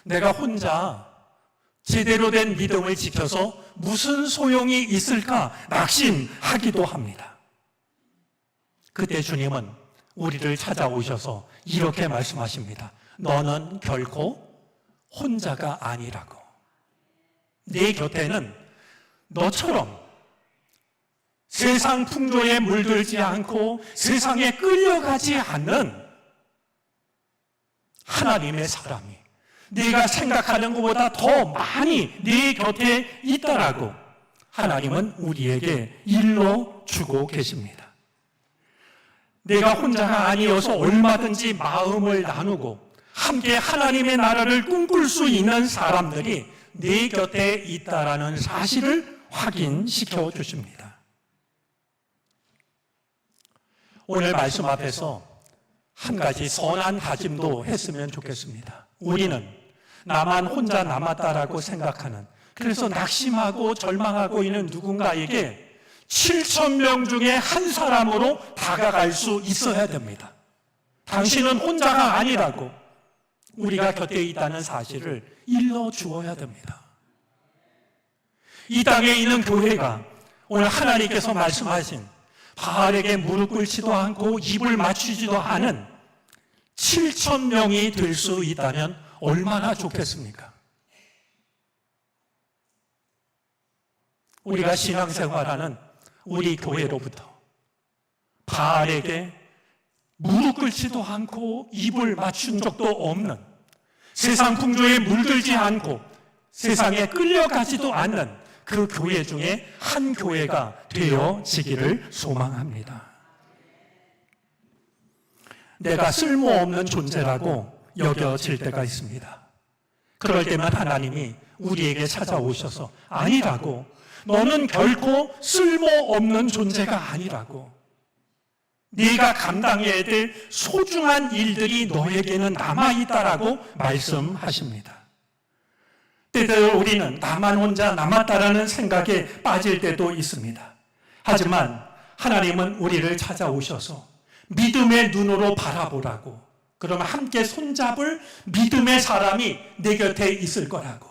내가 혼자 제대로 된 믿음을 지켜서 무슨 소용이 있을까 낙심하기도 합니다. 그때 주님은 우리를 찾아오셔서 이렇게 말씀하십니다. 너는 결코 혼자가 아니라고. 내 곁에는 너처럼 세상 풍조에 물들지 않고 세상에 끌려가지 않는 하나님의 사람이 네가 생각하는 것보다 더 많이 네 곁에 있다라고 하나님은 우리에게 일러주고 계십니다. 내가 혼자가 아니어서 얼마든지 마음을 나누고 함께 하나님의 나라를 꿈꿀 수 있는 사람들이 네 곁에 있다라는 사실을 확인시켜 주십니다. 오늘 말씀 앞에서 한 가지 선한 다짐도 했으면 좋겠습니다. 우리는 나만 혼자 남았다라고 생각하는, 그래서 낙심하고 절망하고 있는 누군가에게 7,000명 중에 한 사람으로 다가갈 수 있어야 됩니다. 당신은 혼자가 아니라고, 우리가 곁에 있다는 사실을 일러주어야 됩니다. 이 땅에 있는 교회가 오늘 하나님께서 말씀하신 바알에게 무릎 꿇지도 않고 입을 맞추지도 않은 7,000명이 될 수 있다면 얼마나 좋겠습니까? 우리가 신앙생활하는 우리 교회로부터 바알에게 무릎 꿇지도 않고 입을 맞춘 적도 없는, 세상 풍조에 물들지 않고 세상에 끌려가지도 않는 그 교회 중에 한 교회가 되어지기를 소망합니다. 내가 쓸모없는 존재라고 여겨질 때가 있습니다. 그럴 때만 하나님이 우리에게 찾아오셔서 아니라고, 너는 결코 쓸모없는 존재가 아니라고, 네가 감당해야 될 소중한 일들이 너에게는 남아있다라고 말씀하십니다. 때때로 우리는 나만 혼자 남았다라는 생각에 빠질 때도 있습니다. 하지만 하나님은 우리를 찾아오셔서 믿음의 눈으로 바라보라고, 그러면 함께 손잡을 믿음의 사람이 내 곁에 있을 거라고,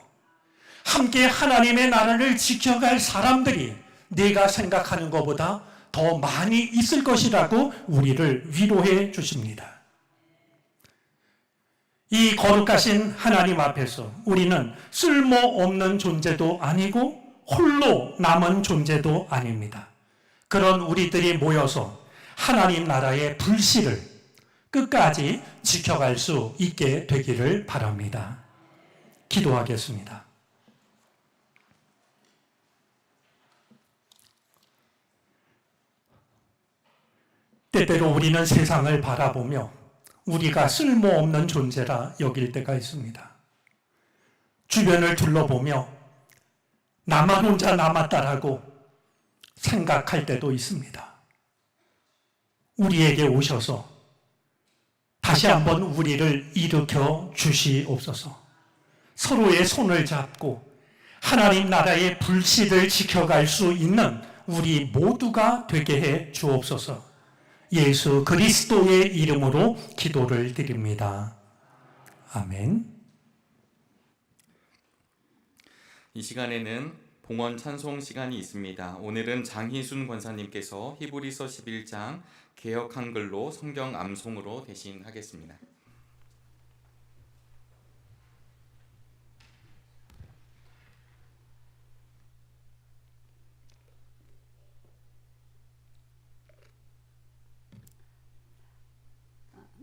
함께 하나님의 나라를 지켜갈 사람들이 네가 생각하는 것보다 더 많이 있을 것이라고 우리를 위로해 주십니다. 이 거룩하신 하나님 앞에서 우리는 쓸모없는 존재도 아니고 홀로 남은 존재도 아닙니다. 그런 우리들이 모여서 하나님 나라의 불씨를 끝까지 지켜갈 수 있게 되기를 바랍니다. 기도하겠습니다. 때때로 우리는 세상을 바라보며 우리가 쓸모없는 존재라 여길 때가 있습니다. 주변을 둘러보며 나만 혼자 남았다라고 생각할 때도 있습니다. 우리에게 오셔서 다시 한번 우리를 일으켜 주시옵소서. 서로의 손을 잡고 하나님 나라의 불씨를 지켜갈 수 있는 우리 모두가 되게 해 주옵소서. 예수 그리스도의 이름으로 기도를 드립니다. 아멘. 이 시간에는 봉헌 찬송 시간이 있습니다. 오늘은 장희순 권사님께서 히브리서 11장 개역 한글로 성경 암송으로 대신하겠습니다.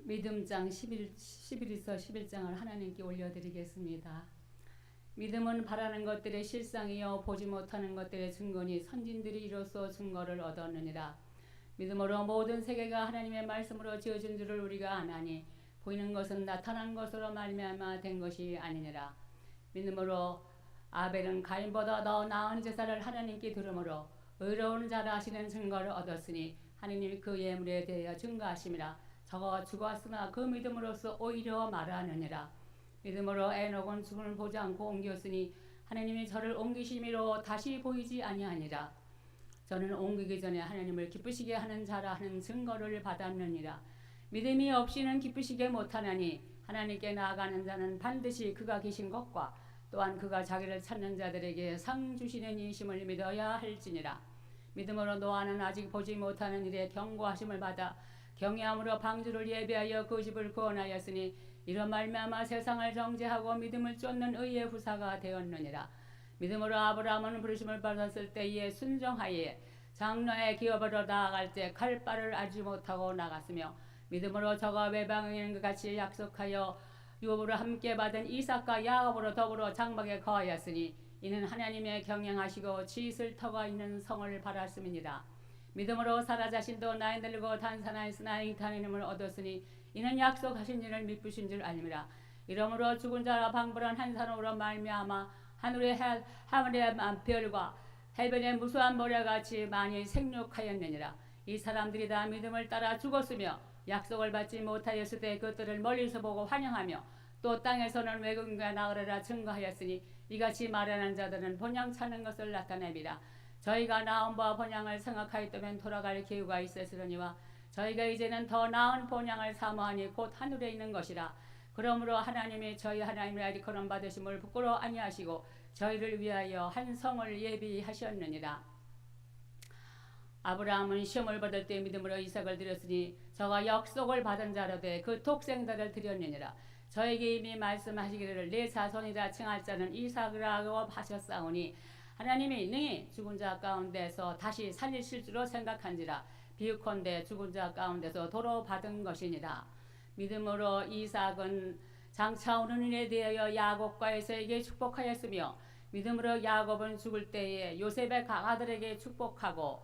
믿음장 11에서 11장을 하나님께 올려드리겠습니다. 믿음은 바라는 것들의 실상이요 보지 못하는 것들의 증거니 선진들이 이로써 증거를 얻었느니라. 믿음으로 모든 세계가 하나님의 말씀으로 지어진 줄을 우리가 아나니 보이는 것은 나타난 것으로 말미암아 된 것이 아니니라. 믿음으로 아벨은 가인보다 더 나은 제사를 하나님께 드림으로 의로운 자라 하시는 증거를 얻었으니 하나님이 그 예물에 대하여 증거하심이라. 저가 죽었으나 그 믿음으로써 오히려 말하느니라. 믿음으로 에녹은 죽음을 보지 않고 옮겼으니 하나님이 저를 옮기심이로 다시 보이지 아니하니라. 저는 옮기기 전에 하나님을 기쁘시게 하는 자라 하는 증거를 받았느니라. 믿음이 없이는 기쁘시게 못하나니 하나님께 나아가는 자는 반드시 그가 계신 것과 또한 그가 자기를 찾는 자들에게 상 주시는 이심을 믿어야 할지니라. 믿음으로 노아는 아직 보지 못하는 일에 경고하심을 받아 경외함으로 방주를 예비하여 그 집을 구원하였으니 이런 말미암아 세상을 정죄하고 믿음을 쫓는 의의 후사가 되었느니라. 믿음으로 아브라함은 부르심을 받았을 때에 순종하여 장로의 기업으로 나아갈 때 칼바를 알지 못하고 나갔으며 믿음으로 저가 외방에 있는 것 같이 약속하여 유업으로 함께 받은 이삭과 야곱으로 더불어 장막에 거하였으니 이는 하나님의 경영하시고 지을 터가 있는 성을 바랐음이니라. 믿음으로 사라 자신도 나이 들고 단산하였으나 잉타는 힘을 얻었으니 이는 약속하신 일을 믿으신 줄 아니라. 이러므로 죽은 자라 방불한 한 사람으로 말미암아 하늘의 별과 해변의 무수한 모래같이 많이 생육하였느니라. 이 사람들이 다 믿음을 따라 죽었으며 약속을 받지 못하였을 때 그들을 멀리서 보고 환영하며 또 땅에서는 외국인과 나으리라 증거하였으니 이같이 말하는 자들은 본향 찾는 것을 나타냅니다. 저희가 나은 바 본향을 생각하였다면 돌아갈 기회가 있었으려니와 저희가 이제는 더 나은 본향을 사모하니 곧 하늘에 있는 것이라. 그러므로 하나님이 저희 하나님의 아리코는 받으심을 부끄러워 아니하시고 저희를 위하여 한 성을 예비하셨느니라. 아브라함은 시험을 받을 때 믿음으로 이삭을 드렸으니 저가 약속을 받은 자로 돼 그 독생자를 드렸느니라. 저에게 이미 말씀하시기를 내 자손이라 칭할 자는 이삭이라고 하셨사오니 하나님이 능히 죽은 자 가운데서 다시 살리실 줄로 생각한지라. 비유컨대 죽은 자 가운데서 도로 받은 것이니라. 믿음으로 이삭은 장차 오는 일에 대하여 야곱과 에서에게 축복하였으며 믿음으로 야곱은 죽을 때에 요셉의 아들에게 축복하고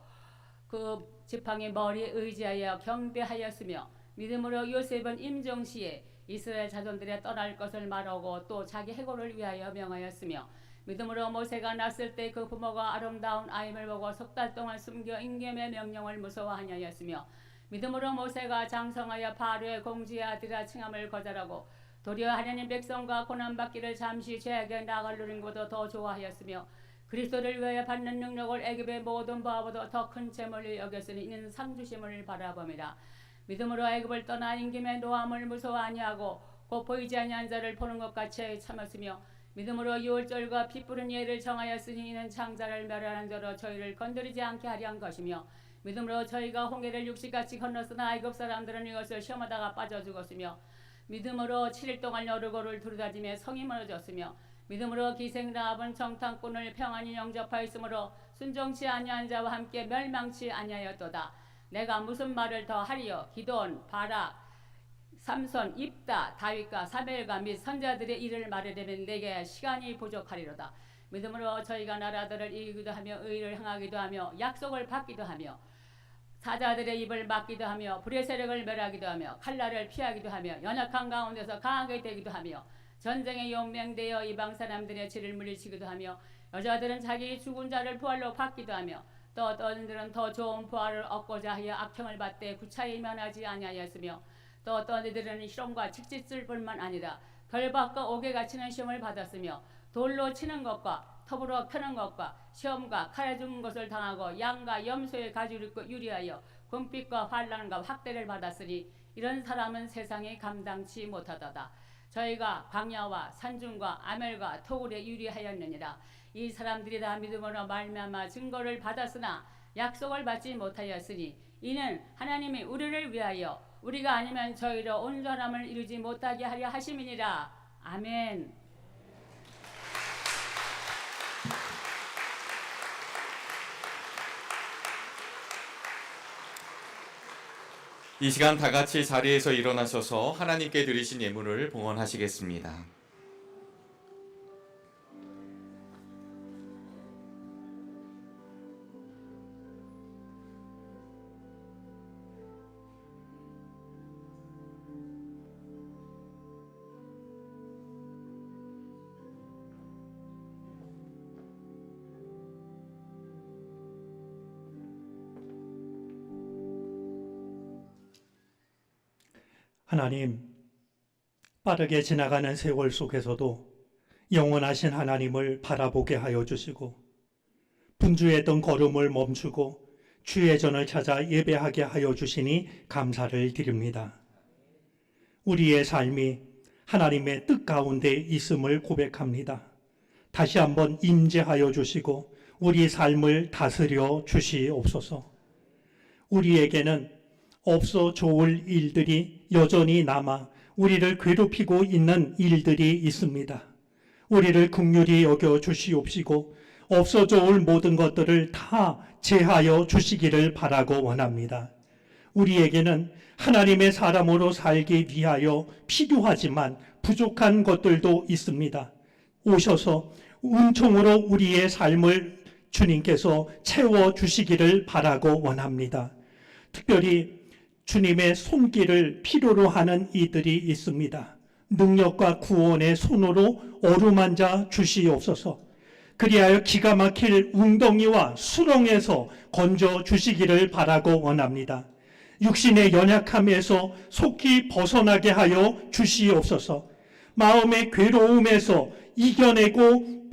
그 지팡이 머리에 의지하여 경배하였으며 믿음으로 요셉은 임종시에 이스라엘 자손들의 떠날 것을 말하고 또 자기 해고를 위하여 명하였으며 믿음으로 모세가 났을 때 그 부모가 아름다운 아임을 보고 3달 동안 숨겨 임금의 명령을 무서워하냐였으며 믿음으로 모세가 장성하여 바로의 공주의 아들이라 칭함을 거절하고 도리어 하나님 백성과 고난받기를 잠시 죄악에 나갈 누린 것보다 더 좋아하였으며 그리스도를 위하여 받는 능력을 애굽의 모든 바보보다 더 큰 재물을 여겼으니 이는 상주심을 바라봅니다. 믿음으로 애굽을 떠나 임금의 노함을 무서워 아니하고 곧 보이지 아니한 자를 보는 것 같이 참았으며 믿음으로 유월절과 피 뿌린 예를 정하였으니 이는 창자를 멸하는 자로 저희를 건드리지 않게 하려 한 것이며 믿음으로 저희가 홍해를 육식같이 건넜으나 애굽 사람들은 이것을 시험하다가 빠져 죽었으며 믿음으로 7일 동안 여리고를 두루다니며 성이 무너졌으며 믿음으로 기생 라합은 정탐꾼을 평안히 영접하였으므로 순종치 아니한 자와 함께 멸망치 아니하였도다. 내가 무슨 말을 더 하리요? 기도온, 바락, 삼손, 입다, 다윗과 사무엘과 및 선자들의 일을 말하려면 내게 시간이 부족하리로다. 믿음으로 저희가 나라들을 이기기도 하며 의를 행하기도 하며 약속을 받기도 하며 사자들의 입을 막기도 하며 불의 세력을 멸하기도 하며 칼날을 피하기도 하며 연약한 가운데서 강하게 되기도 하며 전쟁에 용맹되어 이방 사람들의 죄를 물리치기도 하며 여자들은 자기 죽은 자를 부활로 받기도 하며 또 어떤 이들은 더 좋은 부활을 얻고자 하여 악평을 받되 구차히 면하지 아니하였으며 또 어떤 이들은 실험과 직짓을 뿐만 아니라 결박과 옥에 갇히는 시험을 받았으며 돌로 치는 것과 톱으로 펴는 것과 시험과 칼에 죽은 것을 당하고 양과 염소의 가죽을 입고 유리하여 군빛과 환난과 학대를 받았으니 이런 사람은 세상에 감당치 못하도다. 저희가 광야와 산중과 아멜과 토굴에 유리하였느니라. 이 사람들이 다 믿음으로 말미암아 증거를 받았으나 약속을 받지 못하였으니 이는 하나님이 우리를 위하여 우리가 아니면 저희로 온전함을 이루지 못하게 하려 하심이니라. 아멘. 이 시간 다 같이 자리에서 일어나셔서 하나님께 드리신 예물을 봉헌하시겠습니다. 하나님, 빠르게 지나가는 세월 속에서도 영원하신 하나님을 바라보게 하여 주시고 분주했던 걸음을 멈추고 주의 전을 찾아 예배하게 하여 주시니 감사를 드립니다. 우리의 삶이 하나님의 뜻 가운데 있음을 고백합니다. 다시 한번 임재하여 주시고 우리 삶을 다스려 주시옵소서. 우리에게는 없어 좋을 일들이 여전히 남아 우리를 괴롭히고 있는 일들이 있습니다. 우리를 긍휼히 여겨 주시옵시고 없어 좋을 모든 것들을 다 제하여 주시기를 바라고 원합니다. 우리에게는 하나님의 사람으로 살기 위하여 필요하지만 부족한 것들도 있습니다. 오셔서 은총으로 우리의 삶을 주님께서 채워 주시기를 바라고 원합니다. 특별히 주님의 손길을 필요로 하는 이들이 있습니다. 능력과 구원의 손으로 어루만져 주시옵소서. 그리하여 기가 막힐 웅덩이와 수렁에서 건져 주시기를 바라고 원합니다. 육신의 연약함에서 속히 벗어나게 하여 주시옵소서. 마음의 괴로움에서 이겨내고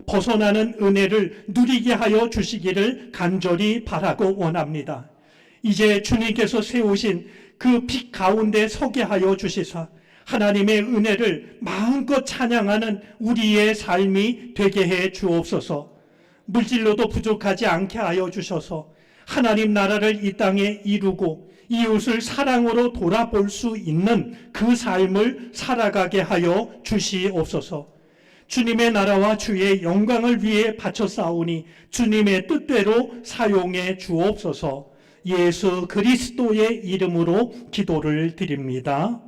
벗어나는 은혜를 누리게 하여 주시기를 간절히 바라고 원합니다. 이제 주님께서 세우신 그 빛 가운데 서게 하여 주시사 하나님의 은혜를 마음껏 찬양하는 우리의 삶이 되게 해 주옵소서. 물질로도 부족하지 않게 하여 주셔서 하나님 나라를 이 땅에 이루고 이웃을 사랑으로 돌아볼 수 있는 그 삶을 살아가게 하여 주시옵소서. 주님의 나라와 주의 영광을 위해 바쳐 싸우니 주님의 뜻대로 사용해 주옵소서. 예수 그리스도의 이름으로 기도를 드립니다.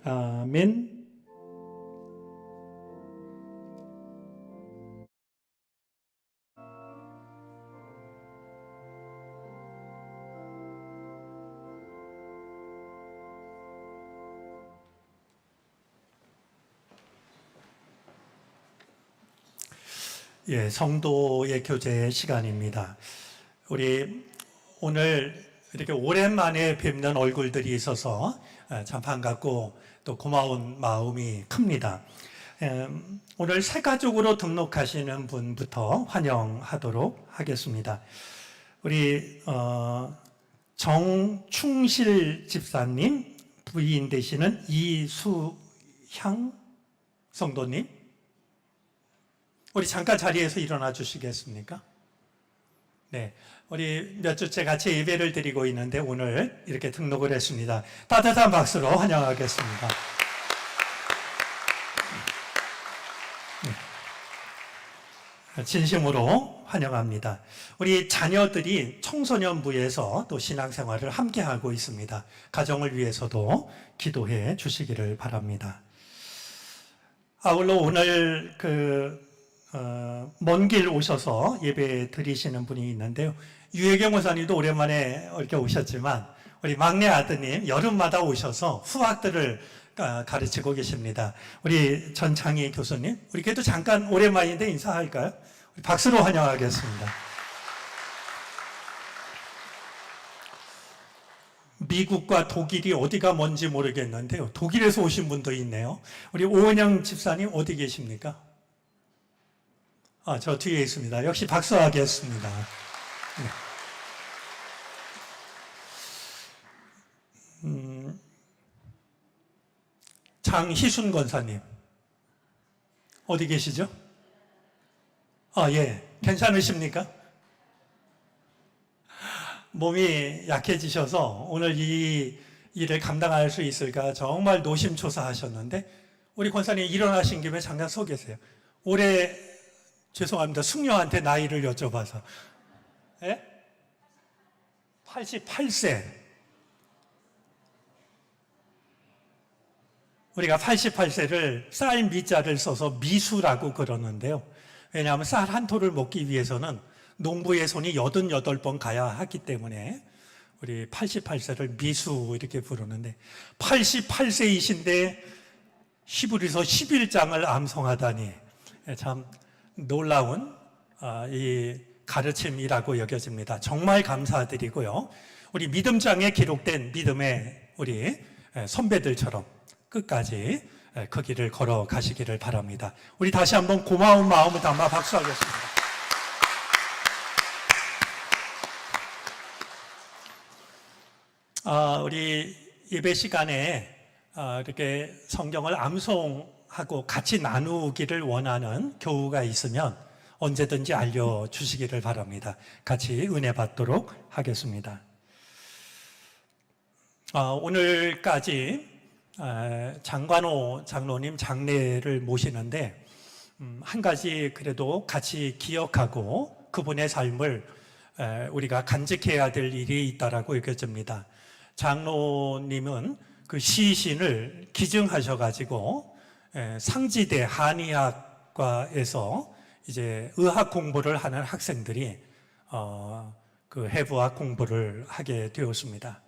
아멘. 예, 성도의 교제 시간입니다. 우리 오늘 이렇게 오랜만에 뵙는 얼굴들이 있어서 참 반갑고 또 고마운 마음이 큽니다. 오늘 새 가족으로 등록하시는 분부터 환영하도록 하겠습니다. 우리 정충실 집사님, 부인 되시는 이수향 성도님, 우리 잠깐 자리에서 일어나 주시겠습니까? 네, 우리 몇 주째 같이 예배를 드리고 있는데 오늘 이렇게 등록을 했습니다. 따뜻한 박수로 환영하겠습니다. 네. 진심으로 환영합니다. 우리 자녀들이 청소년부에서 또 신앙생활을 함께하고 있습니다. 가정을 위해서도 기도해 주시기를 바랍니다. 아울러 오늘 먼 길 오셔서 예배 드리시는 분이 있는데요. 유혜경 목사님도 오랜만에 이렇게 오셨지만 우리 막내 아드님 여름마다 오셔서 후학들을 가르치고 계십니다. 우리 전창희 교수님, 우리 그래도 잠깐 오랜만인데 인사할까요? 우리 박수로 환영하겠습니다. 미국과 독일이 어디가 뭔지 모르겠는데요. 독일에서 오신 분도 있네요. 우리 오은영 집사님 어디 계십니까? 저 뒤에 있습니다. 역시 박수하겠습니다. 네. 장희순 권사님 어디 계시죠? 예, 괜찮으십니까? 몸이 약해지셔서 오늘 이 일을 감당할 수 있을까 정말 노심초사하셨는데 우리 권사님 일어나신 김에 잠깐 서 계세요. 올해 죄송합니다. 숙녀한테 나이를 여쭤봐서. 예? 88세. 우리가 88세를 쌀 미자를 써서 미수라고 그러는데요. 왜냐하면 쌀 한 토를 먹기 위해서는 농부의 손이 88번 가야 하기 때문에 우리 88세를 미수 이렇게 부르는데 88세이신데 히브리서 11장을 암송하다니 참 놀라운 이 가르침이라고 여겨집니다. 정말 감사드리고요. 우리 믿음장에 기록된 믿음의 우리 선배들처럼 끝까지 그 길을 걸어가시기를 바랍니다. 우리 다시 한번 고마운 마음을 담아 박수하겠습니다. 우리 예배 시간에 이렇게 성경을 암송하고 같이 나누기를 원하는 교우가 있으면 언제든지 알려주시기를 바랍니다. 같이 은혜 받도록 하겠습니다. 오늘까지 장관호 장로님 장례를 모시는데 한 가지 그래도 같이 기억하고 그분의 삶을 우리가 간직해야 될 일이 있다라고 여겨집니다. 장로님은 그 시신을 기증하셔가지고 상지대 한의학과에서 이제 의학 공부를 하는 학생들이 그 해부학 공부를 하게 되었습니다.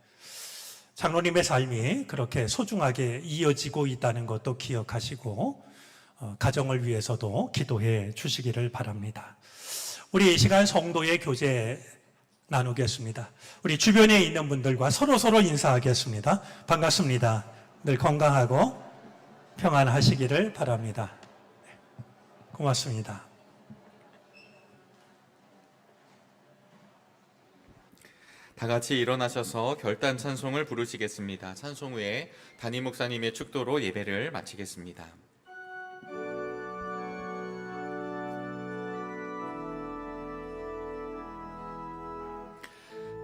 장로님의 삶이 그렇게 소중하게 이어지고 있다는 것도 기억하시고 가정을 위해서도 기도해 주시기를 바랍니다. 우리 이 시간 성도의 교제 나누겠습니다. 우리 주변에 있는 분들과 서로 인사하겠습니다. 반갑습니다. 늘 건강하고 평안하시기를 바랍니다. 고맙습니다. 다 같이 일어나셔서 결단 찬송을 부르시겠습니다. 찬송 후에 담임 목사님의 축도로 예배를 마치겠습니다.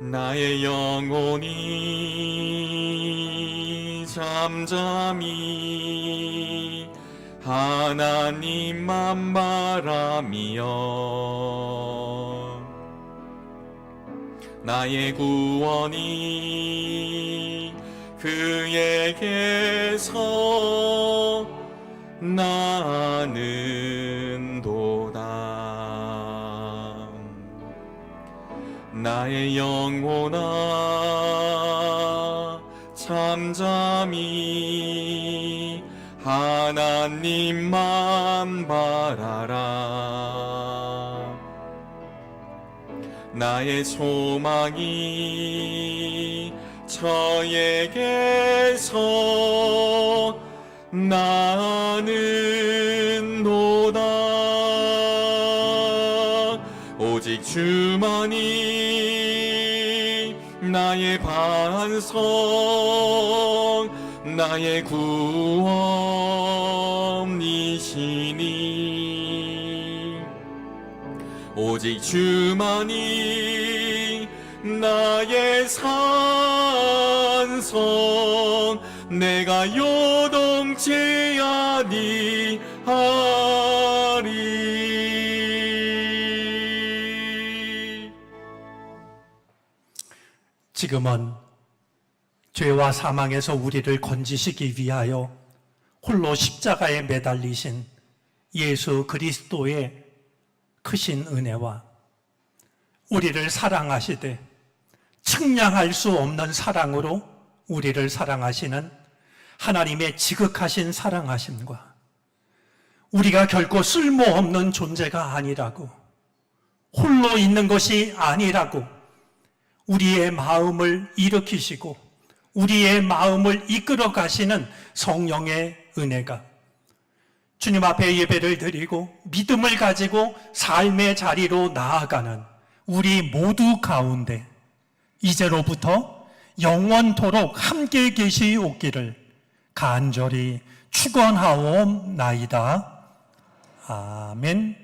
나의 영혼이 잠잠히 하나님만 바라며 나의 구원이 그에게서 나는도다. 나의 영혼아 잠잠히 하나님만 바라라. 나의 소망이 저에게서 나는도다. 오직 주만이 나의 반성 나의 구원이시니 오직 주만이 나의 산성 내가 요동치 아니하리. 지금은 죄와 사망에서 우리를 건지시기 위하여 홀로 십자가에 매달리신 예수 그리스도의 크신 은혜와 우리를 사랑하시되 측량할 수 없는 사랑으로 우리를 사랑하시는 하나님의 지극하신 사랑하심과 우리가 결코 쓸모없는 존재가 아니라고 홀로 있는 것이 아니라고 우리의 마음을 일으키시고 우리의 마음을 이끌어 가시는 성령의 은혜가 주님 앞에 예배를 드리고 믿음을 가지고 삶의 자리로 나아가는 우리 모두 가운데 이제로부터 영원토록 함께 계시옵기를 간절히 축원하옵나이다. 아멘.